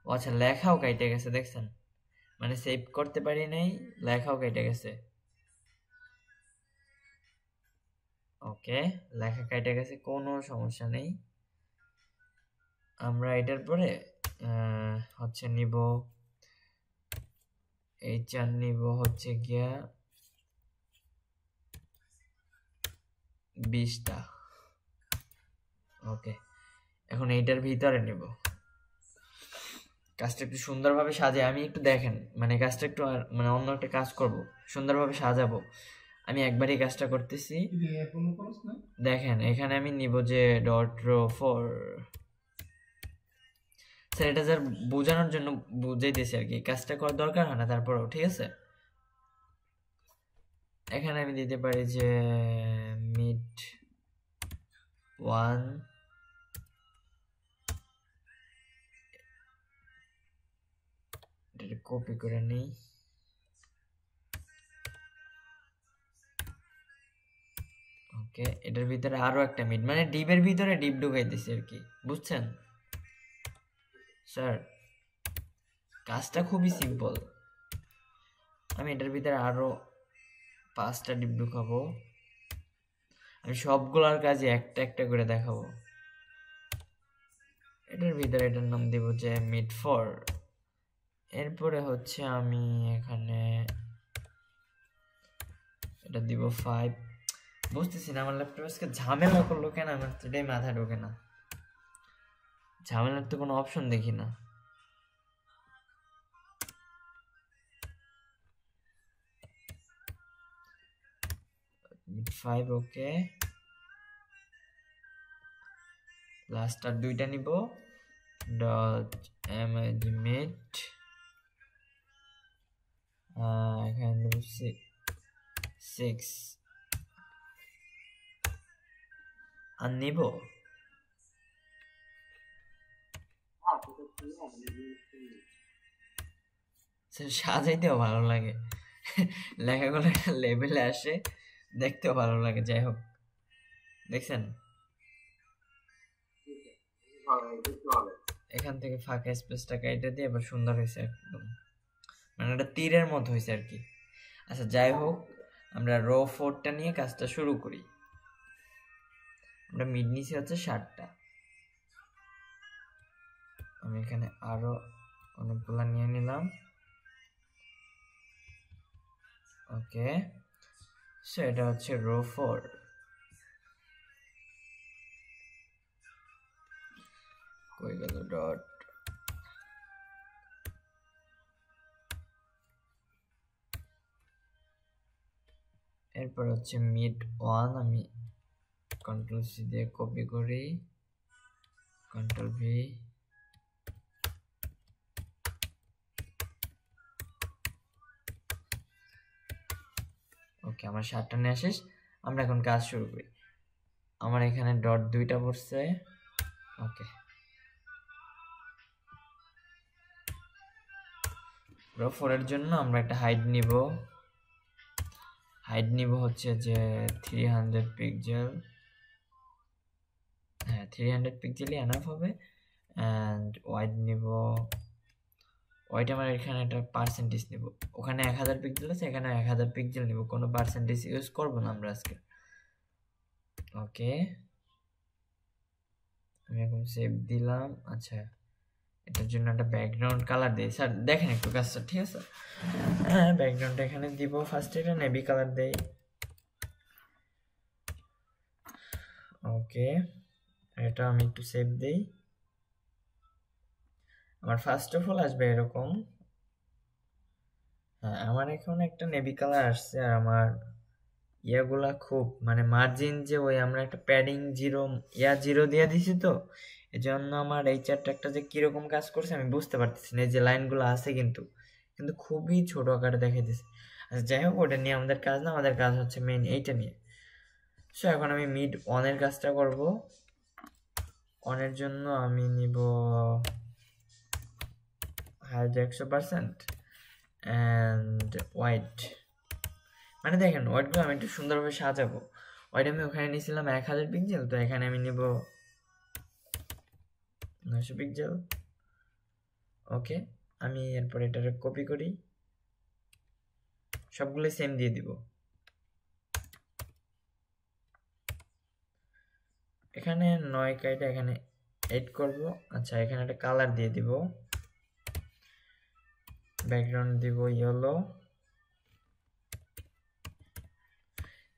ও আচ্ছা, লেখাও কাইটে গেছে দেখছেন, মানে সেভ করতে পারি নাই, লেখাও কেটে গেছে। ওকে, লেখা কেটে গেছে, কোনো সমস্যা নেই। আমরা এটার পরে হচ্ছে নিব এইচআর, নিব হচ্ছে গিয়া 20টা। ওকে, এখন এইটার ভিতরে নিব, কাজটা একটু সুন্দরভাবে সাজে, আমি একটু দেখেন, মানে কাজটা একটু মানে অন্য একটা কাজ করব, সুন্দরভাবে সাজাবো। আমি একবারই কাজটা করতেছি, দেখেন এখানে আমি নিব যে .row4। স্যার এটা স্যার বোঝানোর জন্য বুঝাইতেছি আর কি, কাজটা করার দরকার হয় না তারপরেও, ঠিক আছে? এখানে আমি দিতে পারি যে মিড 1, এটা কপি করে নেই। ওকে, এটার ভিতরে আরো একটা মিড, মানে ডিপের ভিতরে ডিপ ঢুকাইতেছি আর কি, বুঝছেন স্যার? কাজটা খুবই সিম্পল। আমি এটার ভিতরে আরো 5টা ডিপ ঢুকাবো, আমি সবগুলোর কাজে একটা একটা করে দেখাবো। এটার ভিতরে এটার নাম দিব যে মিড 4। এরপরে হচ্ছে আমি এখানে এটা দিব 5। বুঝতেছি না আমার ল্যাপটপ আজকে ঝামেলা করলো কেন, আমার এটাই মাথায় ঢোকে না, ঝামেলার তো কোনো অপশন দেখি না। মিড 5, ওকে, লাস্ট আর 2টা নিব, ডট ইমেজ, এখানে নিব 6 আর নিব সাজাইতেও ভালো লাগে, লেখাগুলো লেভেলে আসে, দেখতেও ভালো লাগে। যাই হোক, দেখছেন এখান থেকে ফাঁকা স্পেসটা কেটে দিয়ে এবার সুন্দর হয়েছে একদম, মানে এটা তীরের মতো হয়েছে আর কি। আচ্ছা যাই হোক, আমরা row4টা নিয়ে কাজটা শুরু করি। আমরা মিড নিচে হচ্ছে 7টা, আমি এখানে আরো অনেকগুলা নিয়ে নিলাম। ওকে, সো এটা হচ্ছে row4। কই গেল ডট, এরপর হচ্ছে মিড 1, আমি কন্ট্রোল সি দিয়ে কপি করি, কন্ট্রোল ভি, ওকে, আমার শার্টটা নেওয়া শেষ। আমরা এখন কাজ শুরু করি। আমার এখানে ডট 2টা পড়ছে। ওকে, রো 4 এর জন্য আমরা একটা হাইট নিব। হাইট নিব হচ্ছে যে 300 পিক্সেল। হ্যাঁ, 300 পিক্সেলই এনাফ হবে। অ্যান্ড ওয়াইড নিব, ওয়াইড আমার এখানে একটা পার্সেন্টেজ নিব। ওখানে 1000 পিক্সেল আছে, এখানে 1000 পিক্সেল নিব, কোনো পার্সেন্টেজ ইউজ করবো না আমরা আজকে। ওকে, আমি এখন সেভ দিলাম। আচ্ছা, এটার জন্য একটা ব্যাকগ্রাউন্ড কালার দিই। স্যার দেখেন একটু কাজটা, ঠিক আছে? হ্যাঁ, ব্যাকগ্রাউন্ডটা এখানে দিব। ফার্স্ট এটা নেভি কালার দেই। ওকে, এটা আমি একটু সেভ দেই। আমার ফার্স্ট অফ অল আসবে এরকম। হ্যাঁ, আমার এখন একটা নেভি কালার আসছে। আর আমার ইয়াগুলা খুব মানে মার্জিন যে ওই আমরা একটা প্যাডিং 0 দিয়ে দিছি, তো এজন্য আমার এই চারটা একটা যে কিরকম কাজ করছে আমি বুঝতে পারতেছি না। এই যে লাইনগুলো আছে কিন্তু কিন্তু খুবই ছোট আকারে দেখাইতেছে। আচ্ছা, যাই হোক, ওটা নিয়ে আমাদের কাজ না, আমাদের কাজ হচ্ছে মেইন এইটা নিয়ে। সো এখন আমি মিড অনের কাজটা করব। অনের জন্য আমি নিব হাইট 100% অ্যান্ড হোয়াইট। মানে দেখেন, হোয়াইটগুলো আমি একটু সুন্দরভাবে সাজাবো। হোয়াইট আমি ওখানে নিয়েছিলাম 1000 পিক্সেল, তো এখানে আমি নিব 900 পিক্সেল। ওকে, আমি এরপর এটাকে কপি করি, সবগুলো সেম দিয়ে দিব। এখানে 9 কাইটা এখানে এড করব। আচ্ছা, এখানে একটা কালার দিয়ে দিব, ব্যাকগ্রাউন্ড দিব ইয়েলো।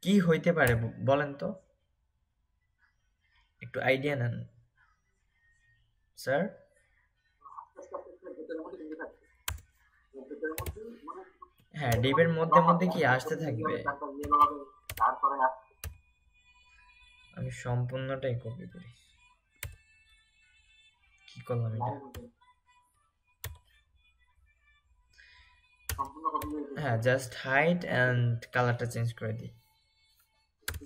কি হইতে পারে বলেন তো, একটু আইডিয়া নেন স্যার। হ্যাঁ, ডিপের মধ্যে মধ্যে কি আসতে থাকবে। আমি সম্পূর্ণটাই কপি করি। কি করলাম এটা? হ্যাঁ, জাস্ট হাইট অ্যান্ড কালারটা চেঞ্জ করে দিই।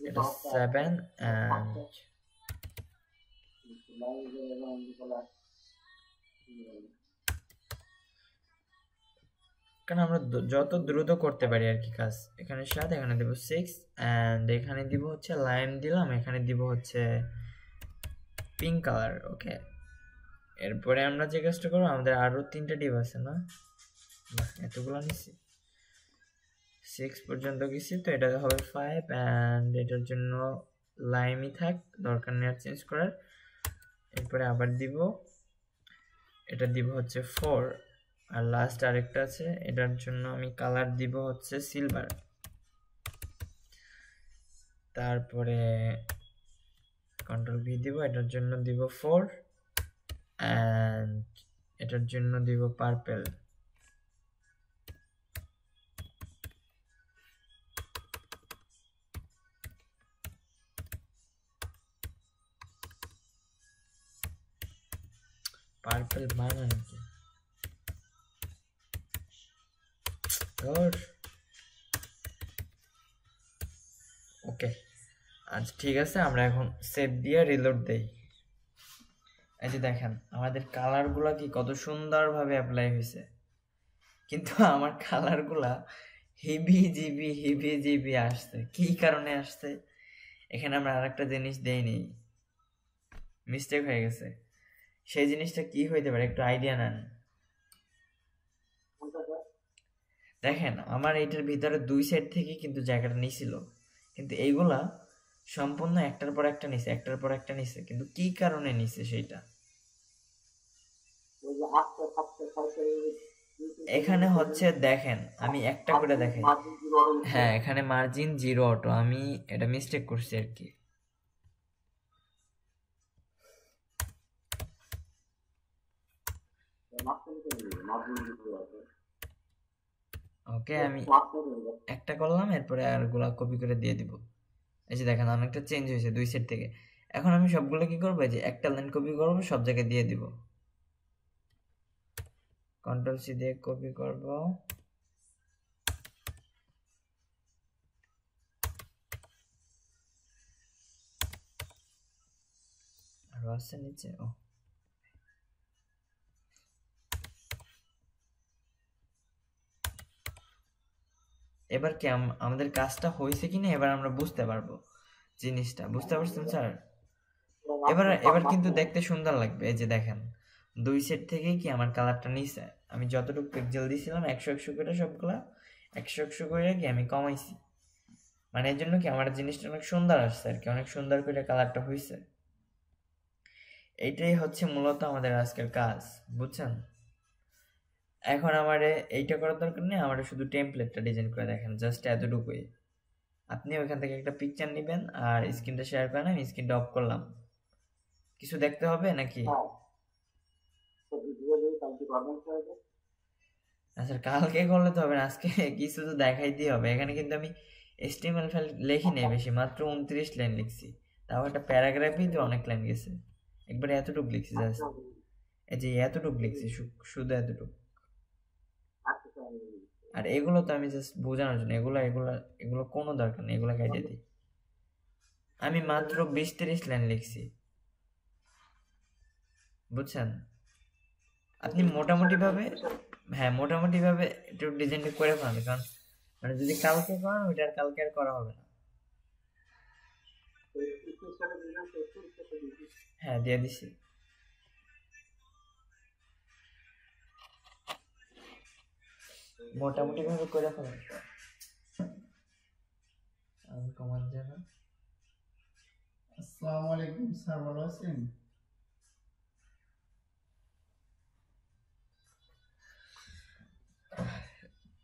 এটা 7 অ্যান্ড কারণ আমরা যত দ্রুত করতে পারি আর কি কাজ। এখানে 7, এখানে দেব 6 অ্যান্ড এখানে দিব হচ্ছে লাইম দিলাম, এখানে দিব হচ্ছে পিঙ্ক কালার। ওকে, এরপরে আমরা যে কাজটা করবো, আমাদের আরো 3টা ডিপ আছে না? এতগুলো নিচ্ছি, 6 পর্যন্ত গেছি, তো এটা হবে 5 অ্যান্ড এটার জন্য লাইমই থাক, দরকার নেই আর চেঞ্জ করার। এরপরে আবার দিব, এটা দিব হচ্ছে 4 আর লাস্ট আরেকটা আছে, এটার জন্য আমি কালার দিব হচ্ছে সিলভার। তারপরে কন্ট্রোল ভি দিব, এটার জন্য দিব 4 অ্যান্ড এটার জন্য দিব পার্পল। পার্পল বানা নাকি? ওকে, আচ্ছা ঠিক আছে, আমরা এখন সেভ দিয়ে রিলোড দেই। এই যে দেখেন, আমাদের কালারগুলা কি কত সুন্দরভাবে অ্যাপ্লাই হয়েছে, কিন্তু আমার কালারগুলা হেভি জিবি আসছে। কি কারণে আসছে? এখানে আমরা আরেকটা জিনিস দেইনি, মিস্টেক হয়ে গেছে। সেই জিনিসটা কি হইতে পারে, একটু আইডিয়া নেন। দেখেন, আমার এটার ভিতরে 2 সাইড থেকে কিন্তু জায়গাটা নিছিল, কিন্তু এইগুলা সম্পূর্ণ একটার পর একটা নিছে, একটার পর একটা নিছে, কিন্তু কি কারণে নিছে সেইটা। এখানে হচ্ছে দেখেন, আমি একটা করে দেখাই। হ্যাঁ, এখানে মার্জিন 0 অটো, আমি এটা মিস্টেক করছি আর কি। ওকে, আমি একটা করলাম, এরপরে আরগুলা কপি করে দিয়ে দিব। এই যে দেখেন, অনেকটা চেঞ্জ হয়েছে 2 সেট থেকে। এখন আমি সবগুলো কি করবো, যে একটা লাইন কপি করব, সব জায়গায় দিয়ে দিব। কন্ট্রোল সি দিয়ে কপি করব, আছে নিচে। ও এবার কি আমাদের কাজটা হয়েছে কিনা এবার আমরা বুঝতে পারবো জিনিসটা, বুঝতে পারছেন স্যার? এবার কিন্তু দেখতে সুন্দর লাগবে। এই যে দেখেন 2 সেট থেকেই কি আমার কালারটা নিছে, আমি যতটুকু পিক্সেল দিছিলাম 100 করে সবগুলা 100 করে কি আমি কমাইছি, মানে এর জন্য কি আমার জিনিসটা অনেক সুন্দর আসছে আর কি, অনেক সুন্দর করে কালারটা হয়েছে। এইটাই হচ্ছে মূলত আমাদের আজকের কাজ, বুঝছেন? এখন আমারে এইটা করার দরকার নেই, আমার শুধু টেমপ্লেটটা ডিজাইন করে দেখেন, জাস্ট এতটুকুই। আপনি ওইখান থেকে একটা পিকচার নেবেন আর স্ক্রিনটা শেয়ার করেন, আমি স্ক্রিনটা অফ করলাম। কিছু দেখতে হবে নাকি? আচ্ছা কালকে করলে তো হবে না, আজকে কিছু তো দেখাই দিয়ে হবে। এখানে কিন্তু আমি HTML ফাইল লিখি নাই বেশি, মাত্র 29 লাইন লিখছি, তাও একটা প্যারাগ্রাফই তো অনেক লাইন গেছে, একবারে এতটুকু লিখছি জাস্ট। এই যে এতটুকু লিখছি, শুধু এতটুকু। আর এগুলো তো আমি জাস্ট বোঝানোর জন্য, এগুলো কোনো দরকার নেই, এগুলো কেটে দিই। আমি মাত্র 20-30 লাইন লিখছি, বুঝছেন? আপনি মোটামুটি ভাবে, হ্যাঁ মোটামুটি ভাবে একটু ডিজাইনটা করে ফেলেন, কারণ মানে যদি কালকে করেন ওইটা আর কালকে আর করা হবে না। হ্যাঁ দিয়ে দিছি। মোটামুটি ভাবে করে ফেলেন। আমি কমান জানা। আসসালামু আলাইকুম স্যার, ভালো আছেন?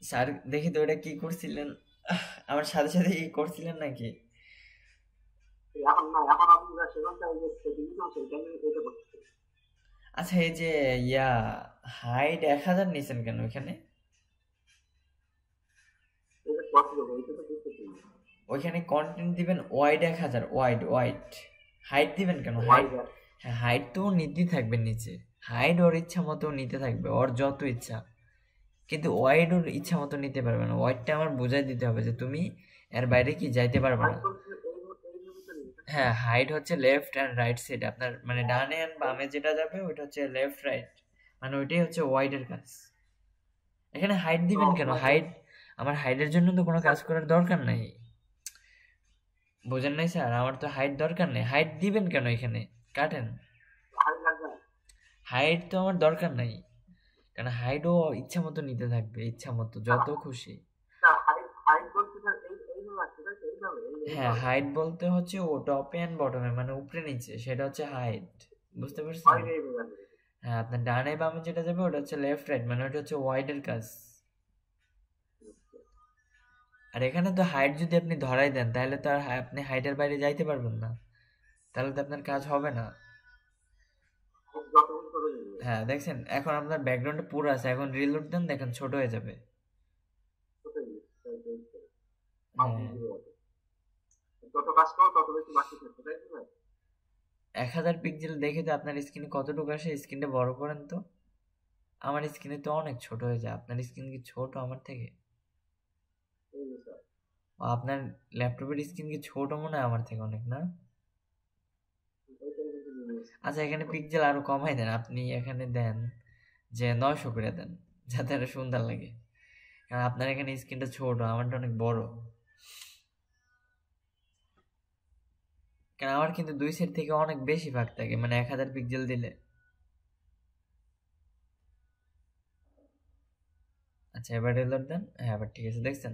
স্যার দেখি তো ওটা কি করছিলেন, আমার সাথে সাথে কি করছিলেন নাকি? আচ্ছা এই যে হাইট 1000 নিছেন কেন এখানে? ওইখানে কন্টেন্ট দিবেন ওয়াইড 1000, ওয়াইড। হাইট দিবেন কেন? হাইট, হ্যাঁ হাইট তো নিতেই থাকবে নিচে, হাইট ওর ইচ্ছা মতো নিতে থাকবে, ওর যত ইচ্ছা, কিন্তু ওয়াইড ওর ইচ্ছা মতো নিতে পারবে না। ওয়াইডটা আমার বুঝাই দিতে হবে যে তুমি এর বাইরে কি যাইতে পারবে না। হ্যাঁ হাইট হচ্ছে লেফট অ্যান্ড রাইট সাইড, আপনার মানে ডানে অ্যান্ড বামে যেটা যাবে ওইটা হচ্ছে লেফট রাইট, মানে ওইটাই হচ্ছে ওয়াইডের কাজ। এখানে হাইট দিবেন কেন? হাইট, আমার হাইটের জন্য তো কোনো কাজ করার দরকার নাই, বোঝেন নাই স্যার? আমার তো হাইট দরকার নেই, হাইট দিবেন কেন এখানে? কাটেন, হাইট তো আমার দরকার নাই, কারণ হাইটও ইচ্ছা মতো নিতে থাকবে, ইচ্ছা মতো যত খুশি। হ্যাঁ হাইট বলতে হচ্ছে ও টপে এন্ড বটমে, মানে উপরে নিচে, সেটা হচ্ছে হাইট, বুঝতে পারছেন? হ্যাঁ আপনার ডানে বামে যেটা যাবে ওটা হচ্ছে লেফট রাইট, মানে ওটা হচ্ছে ওয়াইডের কাজ। আর এখানে তো হাইট যদি আপনি ধরাই দেন তাহলে তো আর আপনি হাইটের বাইরে যাইতে পারবেন না, তাহলে তো আপনার কাজ হবে না। হ্যাঁ দেখছেন এখন আপনার ব্যাকগ্রাউন্ডে পুরো আছে, এখন রিলোড দেন দেখেন ছোট হয়ে যাবে। হ্যাঁ 1000 পিক্সেল দেখে তো আপনার স্ক্রিনে কতটুকু আসে, স্ক্রিনটা বড় করেন তো। আমার স্ক্রিনে তো অনেক ছোট হয়ে যায়, আপনার স্ক্রিন কি ছোট আমার থেকে? আপনার ল্যাপটপের স্ক্রিন কি ছোট মনে হয় আমার থেকে অনেক, না? আচ্ছা এখানে পিক্সেল আরো কমাই দেন, আপনি এখানে দেন যে 900 করে দেন, যাতে আরো সুন্দর লাগে, কারণ আপনার এখানে স্ক্রিনটা ছোট, আমারটা অনেক বড়। কারণ আমার কিন্তু 2 সেট থেকে অনেক বেশি ভাগ থাকে, মানে 1000 পিক্সেল দিলে। আচ্ছা এবার রিলোড দেন, হ্যাঁ এবার ঠিক আছে, দেখছেন?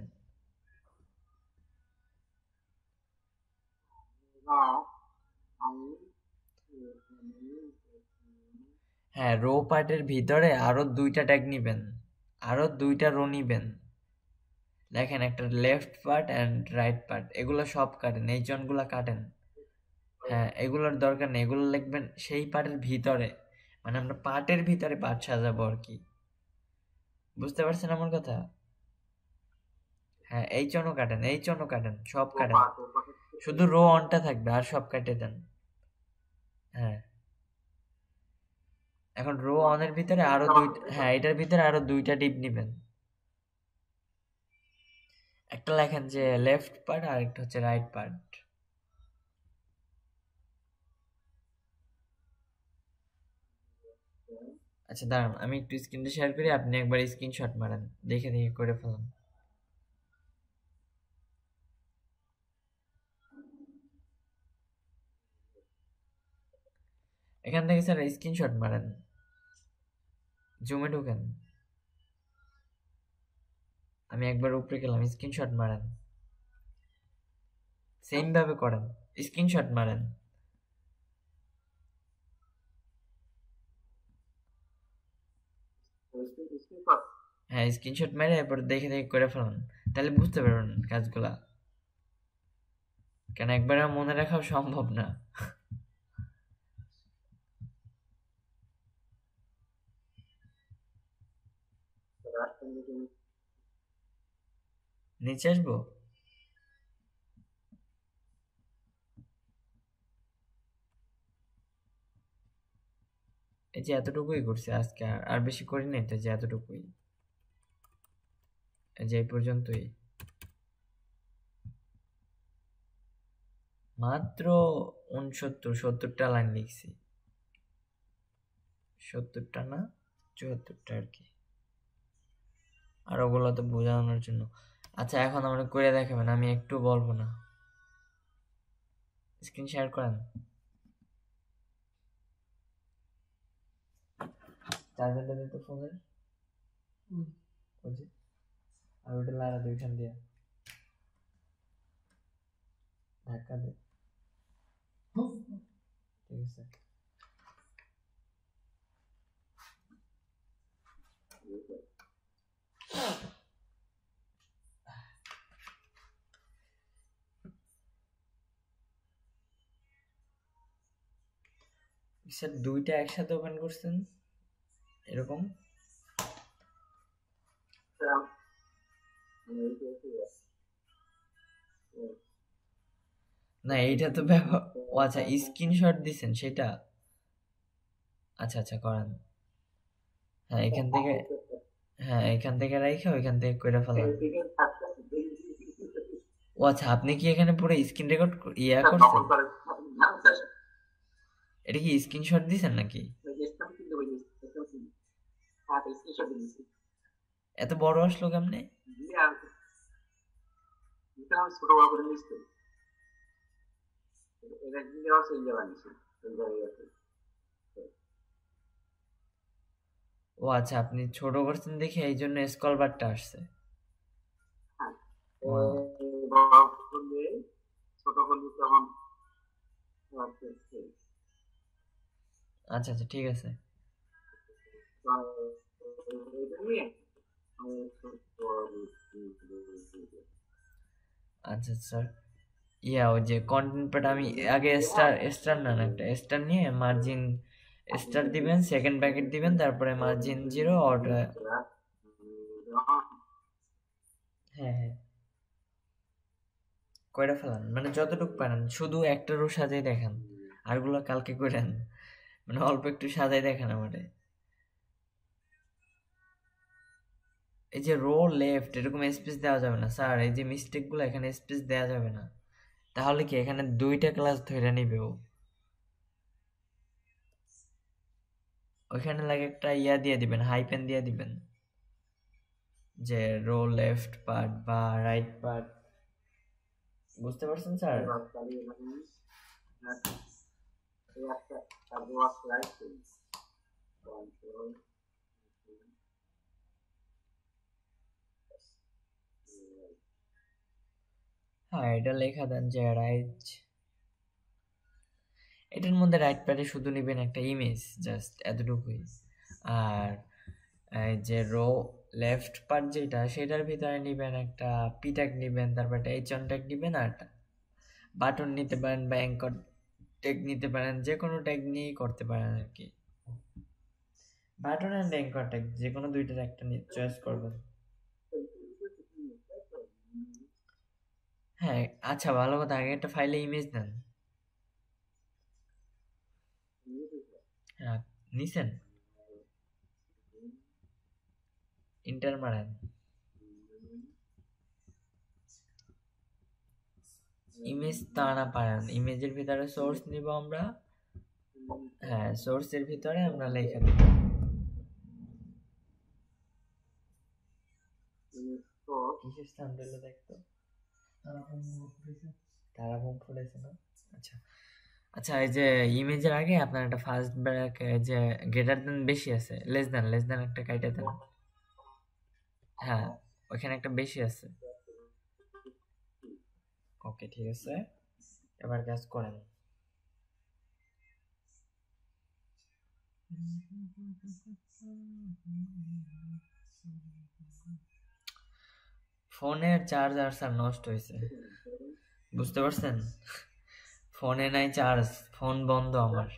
হ্যাঁ রো পার্টের ভিতরে আরো 2টা ট্যাগ নিবেন, আরো 2টা রো নিবেন। দেখেন একটা left part and right part, এগুলো সব কাটেন, এই জনগুলা কাটেন। হ্যাঁ এগুলোর দরকার নেই, এগুলো লিখবেন সেই পার্টের ভিতরে, মানে আমরা পার্টের ভিতরে পার্ট সাজাবো আর কি, বুঝতে পারছেন আমার কথা? হ্যাঁ এই চনও কাটেন, এই চনও কাটেন, সব কাটেন, শুধু রো অনটা থাকবে আর সব কেটে দেন। হ্যাঁ এখন রো অনের ভিতরে আরো হ্যাঁ এটার ভিতরে আরো 2টা ডিপ নিবেন, একটা লেখেন যে লেফট পার্ট আর একটা হচ্ছে রাইট পার্ট। আচ্ছা দাঁড়ান, আমি একটু স্ক্রিনটা শেয়ার করি, আপনি একবার স্ক্রিনশট মারেন, দেখে দেখে করে ফেলান। এখান থেকে স্যার স্ক্রিনশট মারেন, জুমে ঢুকেন, আমি একবার উপরে গেলাম, স্ক্রিনশট মারেন, সেম ভাবে করেন, স্ক্রিনশট মারেন। হ্যাঁ, স্ক্রিনশট মেরে এরপর দেখে দেখে করে ফেলান, তাহলে বুঝতে পারবেন কাজগুলা, কেন একবার মনে রাখাও সম্ভব না। নিচে আসবো, এই যে এতটুকুই করছি আজকে, আর বেশি করি নাই তো, যে এতটুকুই, এই যে এই পর্যন্তই, মাত্র 69-70টা লাইন লিখছি, 70টা না 74টা আর কি, আর ওগুলো তো বোঝানোর জন্য। আচ্ছা এখন আমরা করে দেখাবেন, আমি একটু বলবো না, স্ক্রিন শেয়ার করেন, চার্জারটা দিতে ফোনের, আর ওটা লাগা দুইখান দিয়ে ধাক্কা দে, ঠিক আছে। স্যার দুইটা একসাথে ওপেন করছেন এরকম? না এইটা তো ব্যবহার, ও আচ্ছা স্ক্রিনশট দিছেন সেটা, আচ্ছা আচ্ছা করেন, হ্যাঁ এখান থেকে, হ্যাঁ এখান থেকে রাইখা ওইখান থেকে কইরা ফেলান। ও আচ্ছা আপনি কি এখানে পুরো স্ক্রিন রেকর্ড ইয়া করছেন? এটা কি স্ক্রিনশট দিছেন নাকি? এত বড় আসলো কেমনে? ও আচ্ছা আপনি ছোট করছেন দেখে এই জন্য স্ক্রল বারটা আসছে। আচ্ছা আচ্ছা ঠিক আছে। আচ্ছা স্যার, ইয়া ওই যে কন্টেন্ট প্যাড আমি আগে স্টার না একটা স্টার নিয়ে মার্জিন স্টার দিবেন, সেকেন্ড ব্র্যাকেট দিবেন, তারপরে মার্জিন 0 অর্ডার, হ্যাঁ হ্যাঁ কয়টা ফেলান, মানে যতটুকু পারেন, শুধু একটা রো সাজাই দেখান, আরগুলো কালকে করেন, মানে অল্প একটু সাজাই দেখান আমারে। এই যে রো লেফট এরকম স্পেস দেওয়া যাবে না স্যার, এই যে মিস্টেক গুলো এখানে স্পেস দেওয়া যাবে না, তাহলে কি এখানে দুইটা ক্লাস ধরে নিবে ও, ওইখানে লাগে একটা ইয়া দিয়ে দিবেন, হাইপেন দিয়ে দিবেন, যে রো লেফট পার্ট বা রাইট পার্ট, বুঝতে পারছেন স্যার? হ্যাঁ এটা লেখা দেন যে রাইট, এটার মধ্যে রাইট পার্টে শুধু নেবেন একটা ইমেজ, জাস্ট এতটুকুই, আর এই যে রো লেফট পার্ট যেটা সেটার ভিতরে নেবেন একটা পি ট্যাগ নেবেন, তারপর একটা এইচ অন ট্যাগ নেবেন, আর বাটন নিতে পারেন বা অ্যাঙ্কর ট্যাগ নিতে পারেন, যে কোনো ট্যাগ নিয়েই করতে পারেন আর কি, বাটন অ্যান্ড অ্যাঙ্কর ট্যাগ যে কোনো দুইটার একটা চয়েস করবেন। হ্যাঁ আচ্ছা ভালো কথা, আগে একটা ফাইলে ইমেজ নেন। হ্যাঁ নিছেন, ইন্টার মারেন, ইমেজ তাড়া পারেন, ইমেজের ভিতরে সোর্স নিব আমরা, হ্যাঁ সোর্সের ভিতরে আমরা লেখা দেব, কিসের সাউন্ড হলো দেখতো? তারা ফুটেছে। তারা বোম ফুটেছে না? আচ্ছা আচ্ছা, এই যে ইমেজের আগে আপনার একটা ফার্স্ট ব্রেক যে গ্রেটার দেন বেশি আছে, লেস দেন একটা কাইটা দেন। হ্যাঁ, ওখানে একটা বেশি আছে। ওকে ঠিক আছে, এবার কাজ করেন। ফোনের চার্জার স্যার নষ্ট হয়েছে, বুঝতে পারছেন? ফোনে নাই চার্জ, ফোন বন্ধ আমার।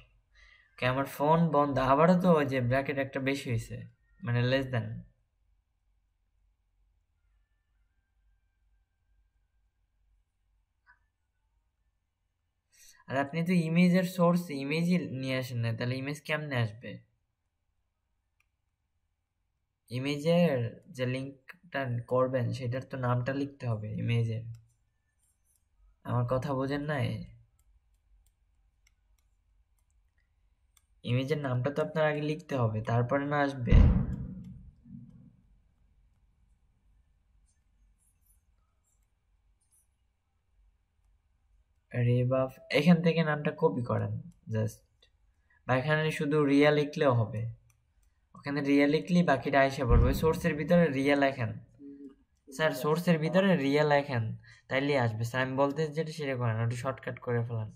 আমার ফোন বন্ধ, আবারও তো ওই যে ব্র্যাকেট একটা বেশি হয়েছে, মানে লেস দেন। আর আপনি তো ইমেজের সোর্স ইমেজই নিয়ে আসেন না, তাহলে ইমেজ কেমনে আসবে? ইমেজের যে লিঙ্কটা করবেন সেটার তো নামটা লিখতে হবে ইমেজের। আমার কথা বোঝেন নাই? ইমেজের নামটা তো আপনার আগে লিখতে হবে, তারপরে না আসবে। রেবাফ, এখান থেকে নামটা কপি করেন জাস্ট, বা এখানে শুধু রিয়া লিখলেও হবে। ওখানে রিয়া লিখলেই বাকিটা আইসা পড়বে। সোর্সের ভিতরে রিয়া লেখেন স্যার, সোর্সের ভিতরে রিয়া লেখেন, তাইলে আসবে স্যার। আমি বলতে যেটা সেটা করেন, একটু শর্টকাট করে ফেলান।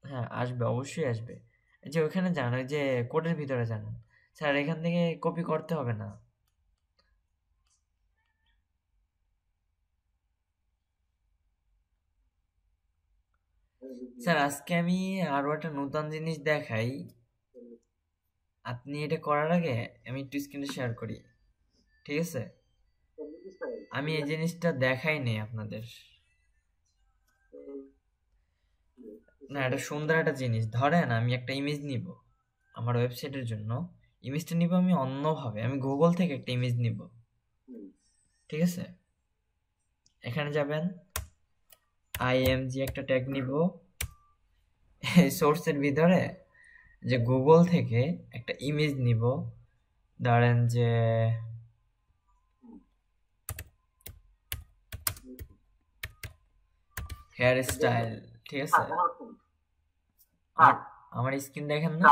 হ্যাঁ আসবে, অবশ্যই আসবে। এই যে ওখানে যান, ওই যে কোডের ভিতরে যান স্যার, এখান থেকে কপি করতে হবে না স্যার। আজকে আমি আরো একটা নতুন জিনিস দেখাই, আপনি এটা করার আগে আমি একটু স্ক্রিনে শেয়ার করি, ঠিক আছে? আমি এই জিনিসটা দেখাইনি আপনাদের। না, এটা সুন্দর একটা জিনিস। ধরেন আমি একটা ইমেজ নিব আমার ওয়েবসাইটের জন্য, ইমেজটা নিব আমি অন্যভাবে, আমি গুগল থেকে একটা ইমেজ নিব, ঠিক আছে? এখানে যাবেন, আইএমজি একটা ট্যাগ নিব, এই সোর্সের ভিতরে যে গুগল থেকে একটা ইমেজ নিব, ধরেন যে হেয়ার স্টাইল, ঠিক আছে? আমার স্ক্রিন দেখেন না?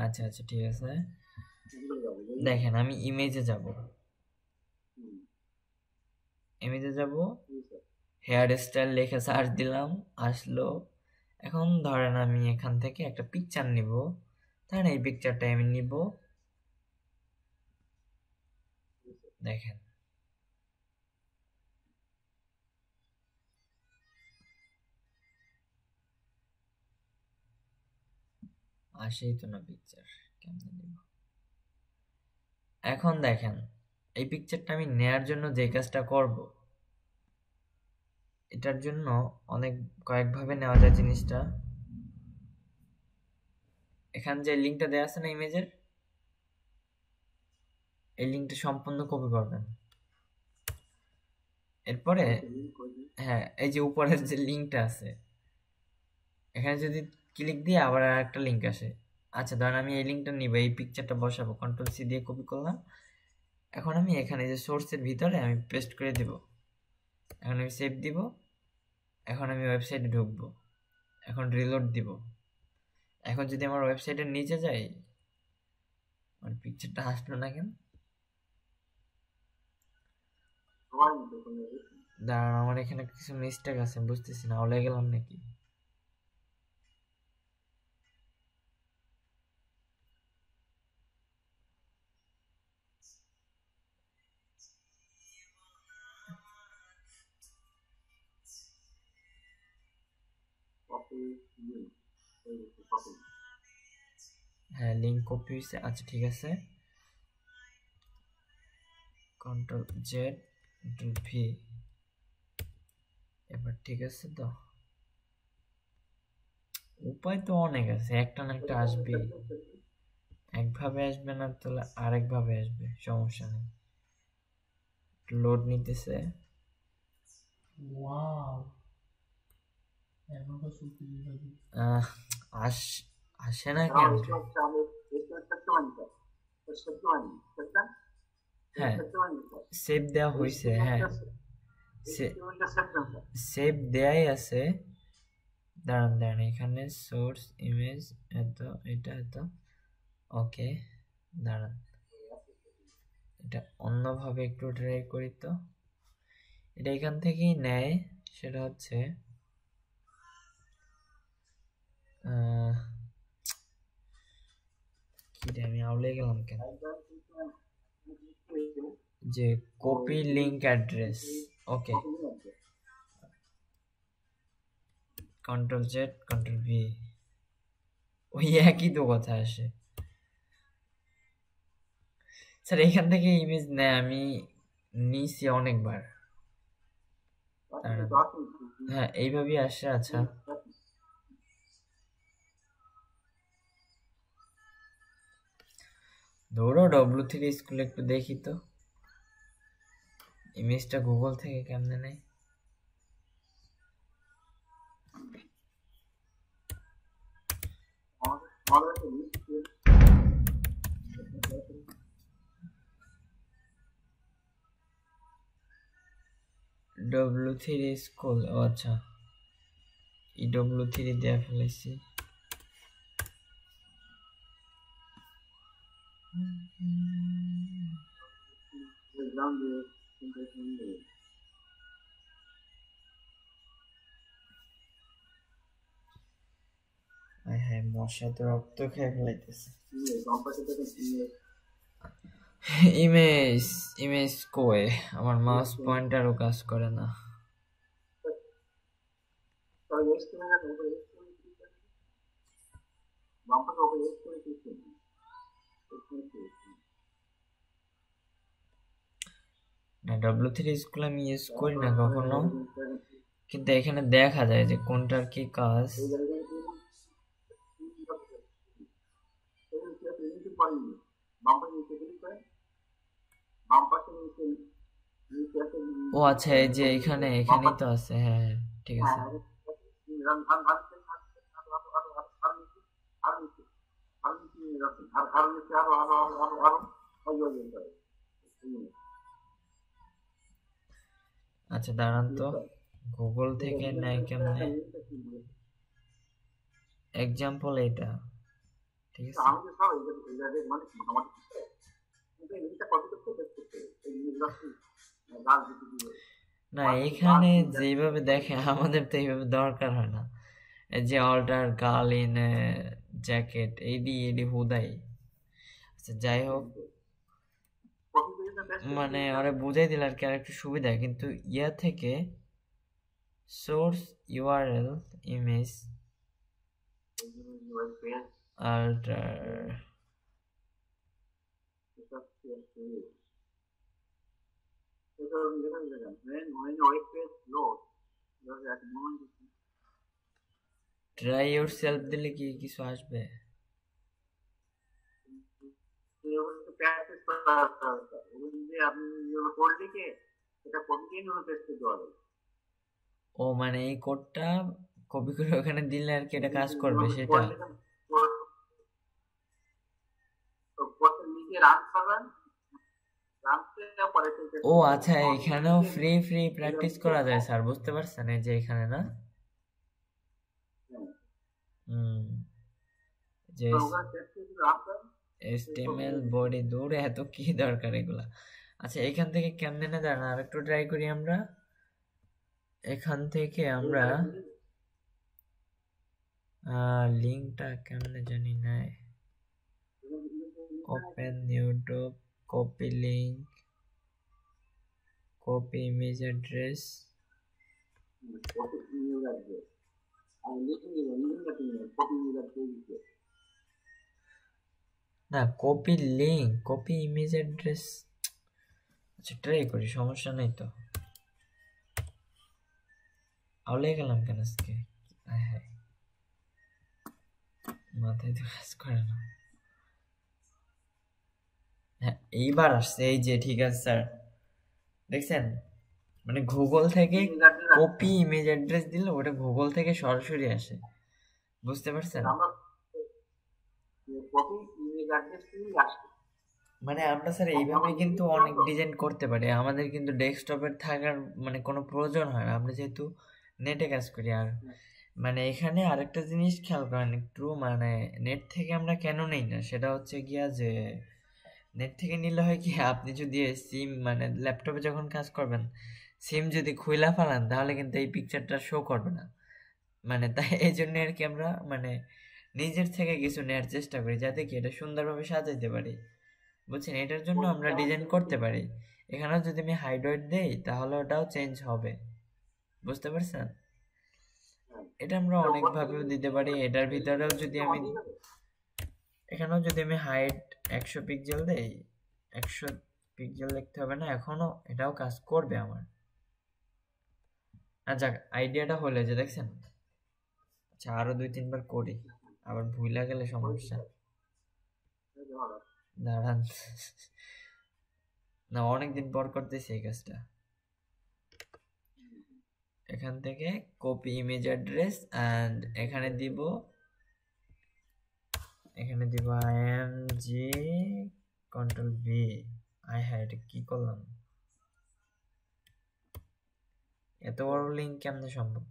আচ্ছা আচ্ছা ঠিক আছে, দেখেন আমি ইমেজে যাব, হেয়ার স্টাইল লিখে সার্চ দিলাম, আসলো। এখন ধরেন আমি এখান থেকে একটা পিকচার নিব, ধরেন এই পিকচারটা আমি নিব, দেখেন আসেই তো না পিকচার, কেমনে নিব? এখন দেখেন এই পিকচারটা আমি নেয়ার জন্য যে কাজটা করব, এটার জন্য অনেক কয়েকভাবে নেওয়া যায় জিনিসটা। এখানে যে লিঙ্কটা দেওয়া আছে না ইমেজের, এই লিঙ্কটা সম্পূর্ণ কপি করবেন। এরপরে হ্যাঁ, এই যে উপরের যে লিঙ্কটা আছে, এখানে যদি ক্লিক দিয়ে আবার একটা লিঙ্ক আসে। আচ্ছা ধরেন আমি এই লিঙ্কটা নিব, এই পিকচারটা বসাবো, কন্ট্রোল সি দিয়ে কপি করলাম। এখন আমি এখানে যে সোর্সের ভিতরে আমি পেস্ট করে দেব, এখন আমি সেভ দিব। এখন আমি ওয়েবসাইটে ঢুকবো, এখন রিলোড দিব। এখন যদি আমার ওয়েবসাইটের নিচে যাই, আমার পিকচারটা আসলো না কেন? দাঁড়ান, আমার এখানে কিছু মিস্টেক আছে, বুঝতেছি না, ওলে গেলাম নাকি? হ্যাঁ লিঙ্ক কপি হয়েছে, আচ্ছা ঠিক আছে, কন্ট্রোল জেড কন্ট্রোল ভি, এবার ঠিক আছে তো? উপায় তো অনেক আছে, একটা না একটা আসবে, একভাবে আসবে না তাহলে আরেকভাবে আসবে, সমস্যা নেই। লোড নিতেছে। ওয়াও, আসে না কেন? হ্যাঁ, সেভ দেওয়া হয়েছে। হ্যাঁ, সেভ দেয়াই আছে। দাঁড়ান, এখানে সোর্স ইমেজ এত, এটা এত। ওকে, দাঁড়ান, এটা অন্যভাবে একটু ট্রাই করি তো। এটা এখান থেকেই নেয়, সেটা হচ্ছে কি রে, আমি আউলে গেলাম কেন? যে কপি লিংক অ্যাড্রেস। ওকে, কন্ট্রোল জেড কন্ট্রোল ভি, ওই একই তো কথা আসে। স্যার এখান থেকে ইমেজ নেয়, আমি নিছি অনেকবার। হ্যাঁ, এইভাবেই আসে। আচ্ছা, ধরো W3 স্কুলে একটু দেখি তো ইমেজটা গুগল থেকে কেমনে নেয়। W3 স্কুল, ও আচ্ছা, W3 দেয়া ফেলেছি। হ্যাঁ, মশা তো রক্ত খেয়ে ফেলাইতেছে। ইমেজ কই? আমার মাউস পয়েন্টারও কাজ করে না। না, W3 স্কুল আমি ইউজ করি না কখনো, কিন্তু এখানে দেখা যায় যে কোনটার কি কাজ। ও আচ্ছা, এই যে এখানেই তো আছে। হ্যাঁ, ঠিক আছে। আচ্ছা, দাঁড়ান তো, গুগল থেকে নেয় কেমনে? এক্সাম্পল এটা, ঠিক আছে। না, এখানে যেভাবে দেখে আমাদের তো এইভাবে দরকার হয় না। যে অল্টার গার্ল ইন জ্যাকেট, এডি হুদাই। আচ্ছা, যাই হোক, মানে ওরা বুঝাই দিল আর কি, আর একটু সুবিধা। কিন্তু ইয়া থেকে source URL image alter, try yourself দিলে কি কিছু আসবে? ও মানে এই কোডটা কপি করে ওখানে দিলে আর কি এটা কাজ করবে সেটা? ও আচ্ছা, এখানেও ফ্রি প্র্যাকটিস করা যায় স্যার, বুঝতে পারছেন? এই যে এখানে না, যে HTML বডি দৌড়ে এত কি দরকার এগুলা। আচ্ছা, এখান থেকে কেমনে না জানা, আর একটু ট্রাই করি আমরা। এখান থেকে আমরা লিংকটা কেমনে জানি না, open YouTube, copy link, copy image address. না, copy link, copy image address. আচ্ছা, ট্রাই করি, সমস্যা নেই তো। আউলে গেলাম কেন আজকে? হ্যাঁ, মাথায় তো কাজ করে না। হ্যাঁ, এইবার আসছে, এই যে ঠিক আছে স্যার, দেখছেন? মানে গুগল থেকে কপি ইমেজ অ্যাড্রেস দিলে ওটা গুগল থেকে সরাসরি আসে, বুঝতে পারছেন? মানে আমরা স্যার এইভাবে কিন্তু অনেক ডিজাইন করতে পারি, আমাদের কিন্তু ডেস্কটপের থাকার মানে কোনো প্রয়োজন হয় না, আমরা যেহেতু নেটে কাজ করি। আর মানে এখানে আরেকটা জিনিস খেয়াল করেন একটু, মানে নেট থেকে আমরা কেন নেই না, সেটা হচ্ছে গিয়া যে নেট থেকে নিলে হয় কি, আপনি যদি সিম মানে ল্যাপটপে যখন কাজ করবেন সিম যদি খুইলা ফেলান তাহলে কিন্তু এই পিকচারটা শো করবে না। মানে তাই এই জন্য আর কি আমরা মানে নিজের থেকে কিছু নেওয়ার চেষ্টা করি যাতে কি এটা সুন্দরভাবে সাজাইতে পারি, বুঝছেন? এটার জন্য আমরা ডিজাইন করতে পারি। এখানেও যদি আমি হাইড ওয়েট দেই তাহলে ওটাও চেঞ্জ হবে, বুঝতে পারছেন? এটা আমরা অনেক ভাবেও দিতে পারি। এটার ভিতরেও যদি আমি এখানেও যদি আমি হাইট 100 পিক্সেল দেই, 100 পিক্সেল দেখতে হবে না, এখনো এটাও কাজ করবে আমার। যাক, আইডিয়াটা হলে যে দেখছেন। আচ্ছা, আরো 2-3 বার করি, আবার ভুলে গেলে সমস্যা। দাঁড়ান, না অনেকদিন পর করতেছি এই কাজটা। এখান থেকে কপি ইমেজ অ্যাড্রেস এন্ড এখানে দিব img control V. I had কি করলাম, এত বড় লিঙ্ক কেমনে সম্ভব?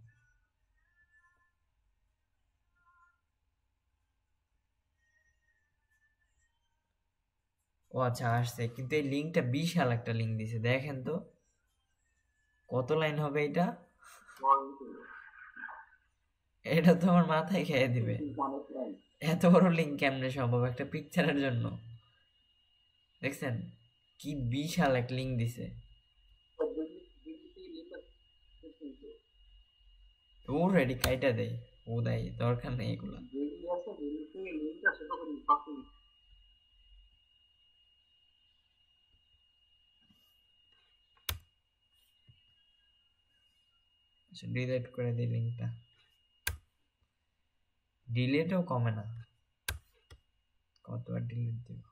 ও আচ্ছা, আসছে, কিন্তু এই লিঙ্কটা বিশাল একটা লিঙ্ক দিছে, দেখেন তো কত লাইন হবে এটা। এটা তো আমার মাথায় খেয়ে দিবে, এত বড় লিঙ্ক কেমনে সম্ভব একটা পিকচারের জন্য? দেখছেন কি বিশাল এক লিঙ্ক দিছে। ও রেডি কাইটা দেয়, ও দেয়, দরকার নেই এগুলা। ডিলিট করে দিই লিঙ্কটা, ডিলিটও কমে না, কতবার ডিলিট দিব?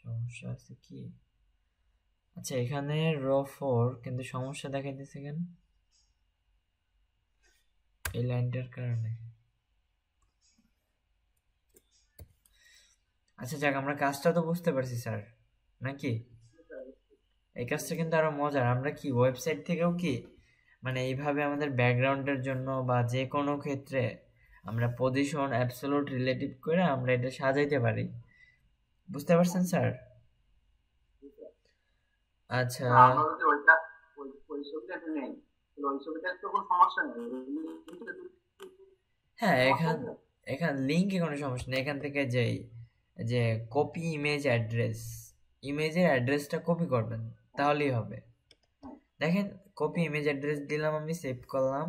সমস্যা আছে কি? আচ্ছা, এখানে র4 কিন্তু সমস্যা দেখাইতেছে কেন? এই লাইনটার কারণে। আচ্ছা যাক, আমরা কাজটা তো বুঝতে পারছি স্যার, নাকি? এই কাজটা কিন্তু আরো মজার। আমরা কি ওয়েবসাইট থেকেও কি মানে এইভাবে আমাদের ব্যাকগ্রাউন্ডের জন্য বা যে কোনো ক্ষেত্রে আমরা পজিশন অ্যাবসলিউট রিলেটিভ করে আমরা এটা সাজাইতে পারি, বুঝতে পারছেন স্যার? আচ্ছা, হ্যাঁ, এখান লিঙ্কে কোনো সমস্যা নেই। এখান থেকে যে কপি ইমেজ অ্যাড্রেস, ইমেজের অ্যাড্রেসটা কপি করবেন তাহলেই হবে। দেখেন, কপি ইমেজ অ্যাড্রেস দিলাম, আমি সেভ করলাম।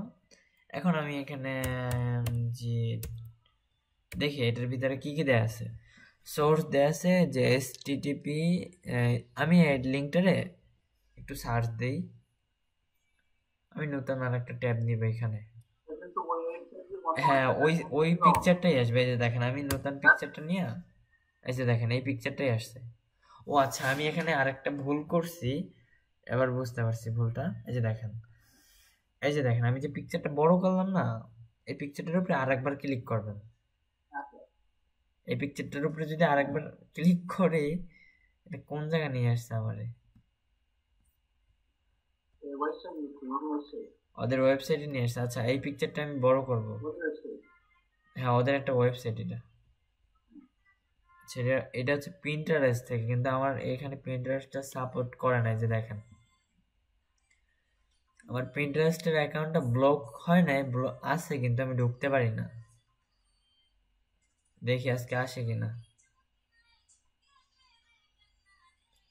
এখন আমি এখানে যে দেখি এটার ভিতরে কি কি দেয়া আছে। সোর্স দেয়া আছে যে http, আমি এই লিঙ্কটারে একটু সার্চ দেই। আমি নতুন আর একটা ট্যাব নিব এখানে। হ্যাঁ, ওই পিকচারটাই আসবে। এই যে দেখেন, আমি নতুন পিকচারটা নিয়ে, এই যে দেখেন এই পিকচারটাই আসছে। ও আচ্ছা, আমি এখানে আরেকটা ভুল করছি, এবার বুঝতে পারছি ভুলটা। এই যে দেখেন, আমি যে পিকচারটা বড় করলাম না, এই পিকচারটার উপরে আরেকবার ক্লিক করবেন। এই পিকচারটার উপরে যদি আরেকবার ক্লিক করে, এটা কোন জায়গায় নিয়ে আসছে আমারে? ওদের ওয়েবসাইটে নিয়ে আসছে। আচ্ছা, এই পিকচারটা আমি বড় করব। হ্যাঁ, ওদের একটা ওয়েবসাইট এটা। সেটা এটা হচ্ছে প্রিন্টারেস্ট থেকে, কিন্তু আমার এখানে প্রিন্টারেস্টটা সাপোর্ট করে না। যে দেখেন, আমার প্রিন্টারেস্টের অ্যাকাউন্টটা ব্লক হয় নাই, আছে কিন্তু আমি ঢুকতে পারি না। দেখি আজকে আসে কিনা।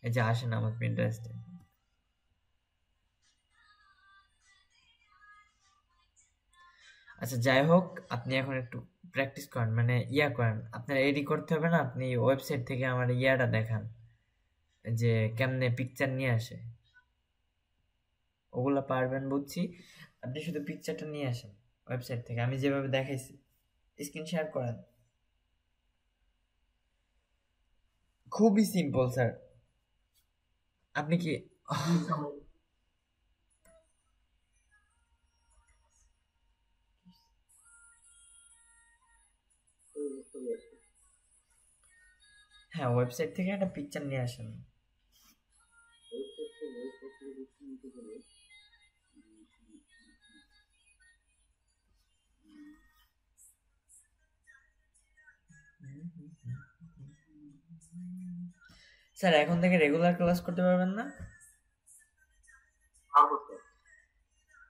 এই যে আসে না আমার প্রিন্টারেস্টে। আচ্ছা যাই হোক, আপনি এখন একটু প্র্যাকটিস করেন, মানে করেন, আপনার এডি করতে হবে না, আপনি ওয়েবসাইট থেকে আমার ইয়াটা দেখান, যে কেমনে পিকচার নিয়ে আসে, ওগুলো পারবেন বুঝছি। আপনি শুধু পিকচারটা নিয়ে আসেন ওয়েবসাইট থেকে, আমি যেভাবে দেখাইছি। স্ক্রিন শেয়ার করেন, খুবই সিম্পল স্যার। আপনি কি হ্যাঁ ওয়েবসাইট থেকে একটা পিকচার নিয়ে আসেন। স্যার এখন থেকে রেগুলার ক্লাস করতে পারবেন না?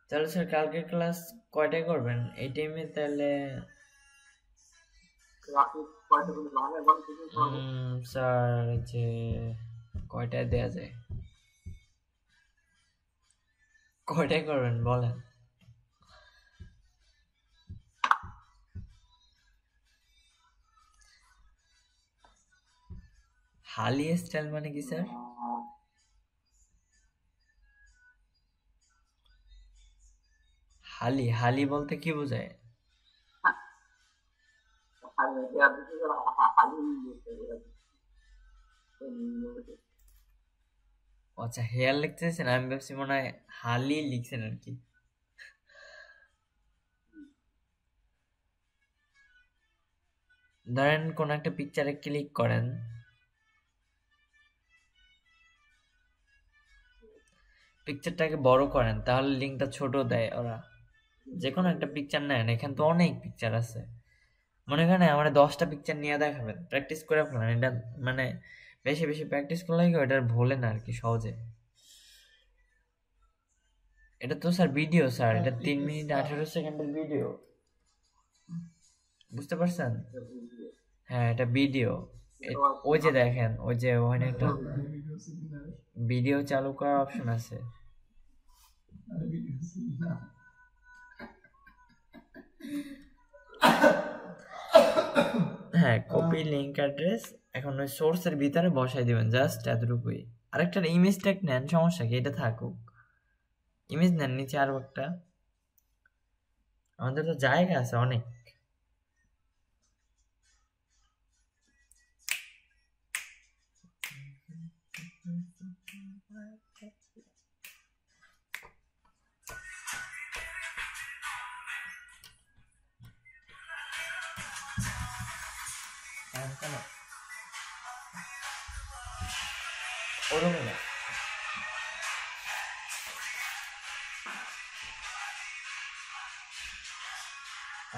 তাহলে স্যার কালকে ক্লাস কয়টায় করবেন এই টাইমে? তাহলে স্যার যে কয়টায় দেয়া যায়, কয়টায় করবেন বলেন? হালি স্টাইল মানে কি স্যার? হালি হালি বলতে কি বোঝায়? আচ্ছা হেয়ার লিখতেছেন, আমি ভাবছি মনে হয় হালি লিখছেন আর কি। ধরেন কোন একটা পিকচারে ক্লিক করেন, পিকচারটাকে বড় করেন, তাহলে লিঙ্কটা ছোট দেয় ওরা। যে কোনো একটা পিকচার নেন, এখানে তো অনেক পিকচার আছে। মনে করেন আমার 10টা পিকচার নিয়ে দেখাবেন, প্র্যাকটিস করে ফেলেন। এটা মানে বেশি বেশি প্র্যাকটিস করলে কি ওটা ভোলে না আর কি সহজে। এটা তো স্যার ভিডিও স্যার, এটা 3 মিনিট 18 সেকেন্ডের ভিডিও, বুঝতে পারছেন? হ্যাঁ এটা ভিডিও। ওই যে দেখেন, ওই যে ওখানে একটা ভিডিও চালু করার অপশন আছে। হ্যাঁ কপি লিংক অ্যাড্রেস, এখন ওই সোর্সের ভিতরে বসাই দিবেন, জাস্ট এতটুকুই। আরেকটা ইমেজ ট্যাগ নেন, সমস্যা কি, এটা থাকুক। ইমেজ নেন নিচে আরো একটা, আমাদের তো জায়গা আছে অনেক।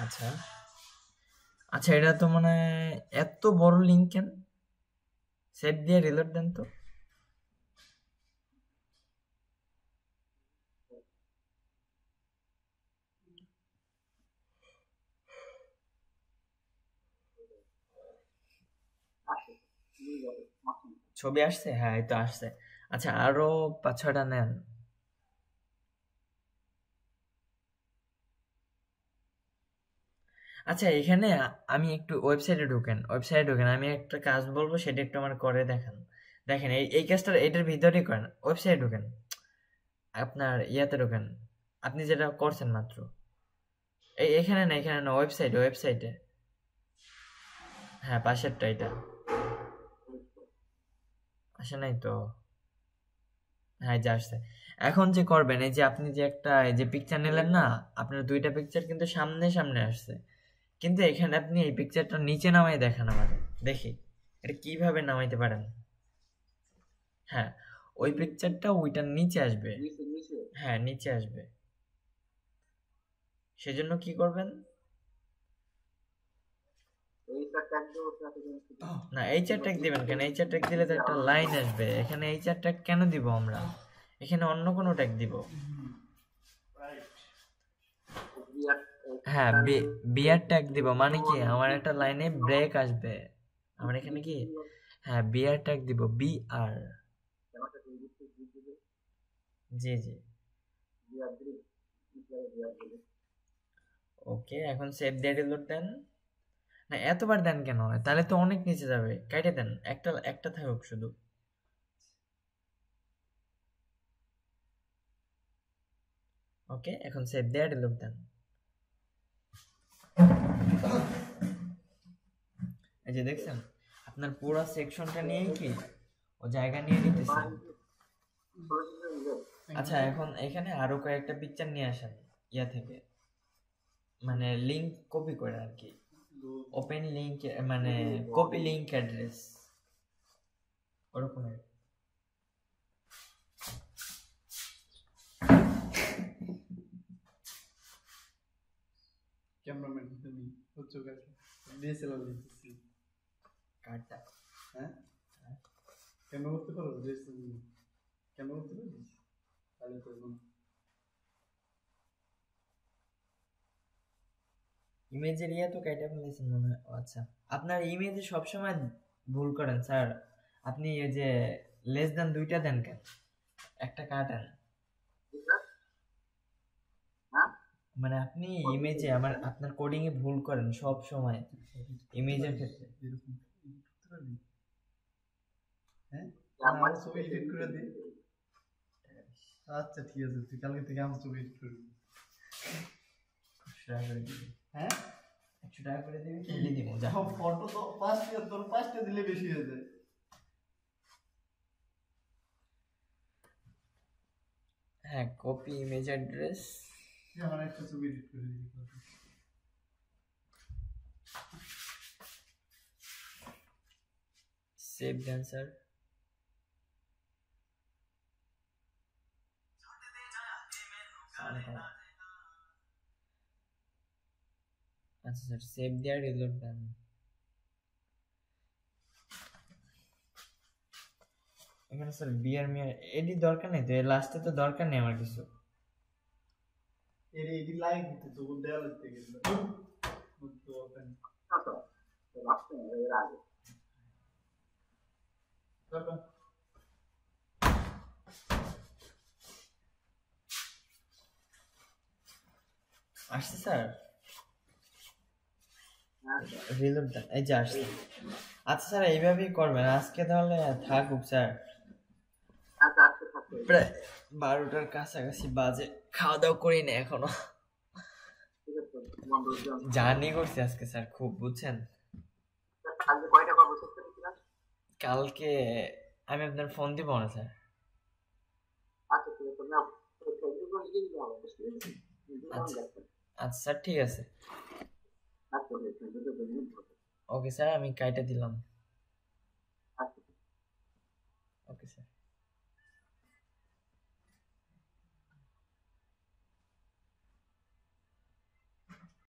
আচ্ছা আচ্ছা, এটা তো মানে এত বড় লিঙ্ক কেন? সেভ দিয়ে রিলোড দেন তো। ছবি আসছে? হ্যাঁ এই তো আসছে। আচ্ছা আরো 5-6টা নেন। আচ্ছা এখানে আমি একটু ওয়েবসাইটে ঢোকেন, আমি একটা কাজ বলবো, সেটা একটু আমার করে দেখান। দেখেন এই কাজটা এটার ভিতরেই করেন, ওয়েবসাইটে ঢোকেন, আপনার ইয়াতে ঢোকেন, আপনি যেটা করছেন মাত্র। এখানে না ওয়েবসাইটে। হ্যাঁ পাশেরটা, এটা আসে নাই তো। হ্যাঁ যা আসছে। এখন যে করবেন, এই যে আপনি যে একটা এই যে পিকচার নিলেন না, আপনার 2টা পিকচার কিন্তু সামনে সামনে আসছে, কিন্তু এখানে আপনি এই পিকচারটা নিচে নামাই দেখান আমাদের, দেখি এটা কিভাবে নামাইতে পারেন। হ্যাঁ ওই পিকচারটা ওইটার নিচে আসবে। হ্যাঁ নিচে আসবে, সেজন্য কি করবেন না, এইচআর ট্যাগ দিবেন কেন? এইচআর ট্যাগ দিলে তো একটা লাইন আসবে, এখানে এইচআর ট্যাগ কেন দিব আমরা? এখানে অন্য কোনো ট্যাগ দিব। হ্যাঁ বিআর ট্যাগ দিব, মানে কি আমার একটা লাইনে ব্রেক আসবে, আমার এখানে কি হ্যাঁ বিআর ট্যাগ দিব, বিআর। জি জি ওকে, এখন সেভ দিয়ে রিলোড দেন। না এতবার দেন কেন? তাহলে তো অনেক নিচে যাবে, কেটে দেন, একটা থাকুক শুধু। ওকে, এখন সেভ দিয়ে রিলোড দেন। এই যে দেখছেন আপনার পুরো সেকশনটা নিয়ে কি ও জায়গা নিয়ে নিতেছে। আচ্ছা এখন এখানে আরো কয়েকটা পিকচার নিয়ে আসেন ইয়া থেকে, মানে লিংক কপি করে আর কি, ওপেন লিংক মানে কপি লিংক অ্যাড্রেস ওরকম। ক্যামেরাম্যান তুমি উচ্চ কাজ ডিএসএলআর দিতেছি কার্ডটা হ্যাঁ ক্যামেরা করতে পারো ডিএসএলআর ক্যামেরা করতে পারো তাহলে তো ইমেজের ইয়া তো কাইটা ফেলেছেন মনে হয়। আচ্ছা আপনার ইমেজে সবসময় ভুল করেন স্যার, আপনি এই যে লেস দ্যান দুইটা দেন কেন, একটা কাটেন। মানে আপনি ইমেজে আপনার কোডিং এ ভুল করেন সব সময় ইমেজের ক্ষেত্রে। হ্যাঁ আমার ছবি এডিট করে দিই। আচ্ছা ঠিক আছে, তুই কালকে থেকে আমার ছবি এডিট করে দিবি। হ্যাঁ 100 টাকা করে দিবি, খেলে দিব যা। ফটো তো পাঁচটা দিলে বেশি হয়ে যায়। হ্যাঁ কপি ইমেজ অ্যাড্রেস, আমার একটা ছবি এডিট করে দিবি। সেভ দেন স্যার। আচ্ছা স্যার সেভ দেওয়ার রিলোড দেন। এখানে স্যার বিয়ার মিয়ার এডি দরকার নেই তো, এর লাস্টে তো দরকার নেই আমার কিছু। এর এডি লাইক দিতে তো দেওয়া লাগতে গেল তো ওপেন আচ্ছা তো লাস্ট এর আগে বাবা আসছে স্যার রিলোড দেন, এই যে আসছে। আচ্ছা স্যার এইভাবেই করবেন আজকে, তাহলে থাকুক স্যার। আচ্ছা আজকে থাকবে প্রায় 12টার কাছাকাছি বাজে, খাওয়া দাওয়া করি না এখনো। ঠিক আছে বন্ধু জার্নি করছি আজকে স্যার খুব, বুঝছেন। কালকে কয়টা করব চেক করেছিলাম? কালকে আমি আপনার ফোন দিব না স্যার। আচ্ছা ঠিক আছে না ফেসবুকে লিখে দিতে হবে, বুঝতে পেরেছি। আচ্ছা স্যার ঠিক আছে, আচ্ছা ওকে স্যার আমি কাইটা দিলাম।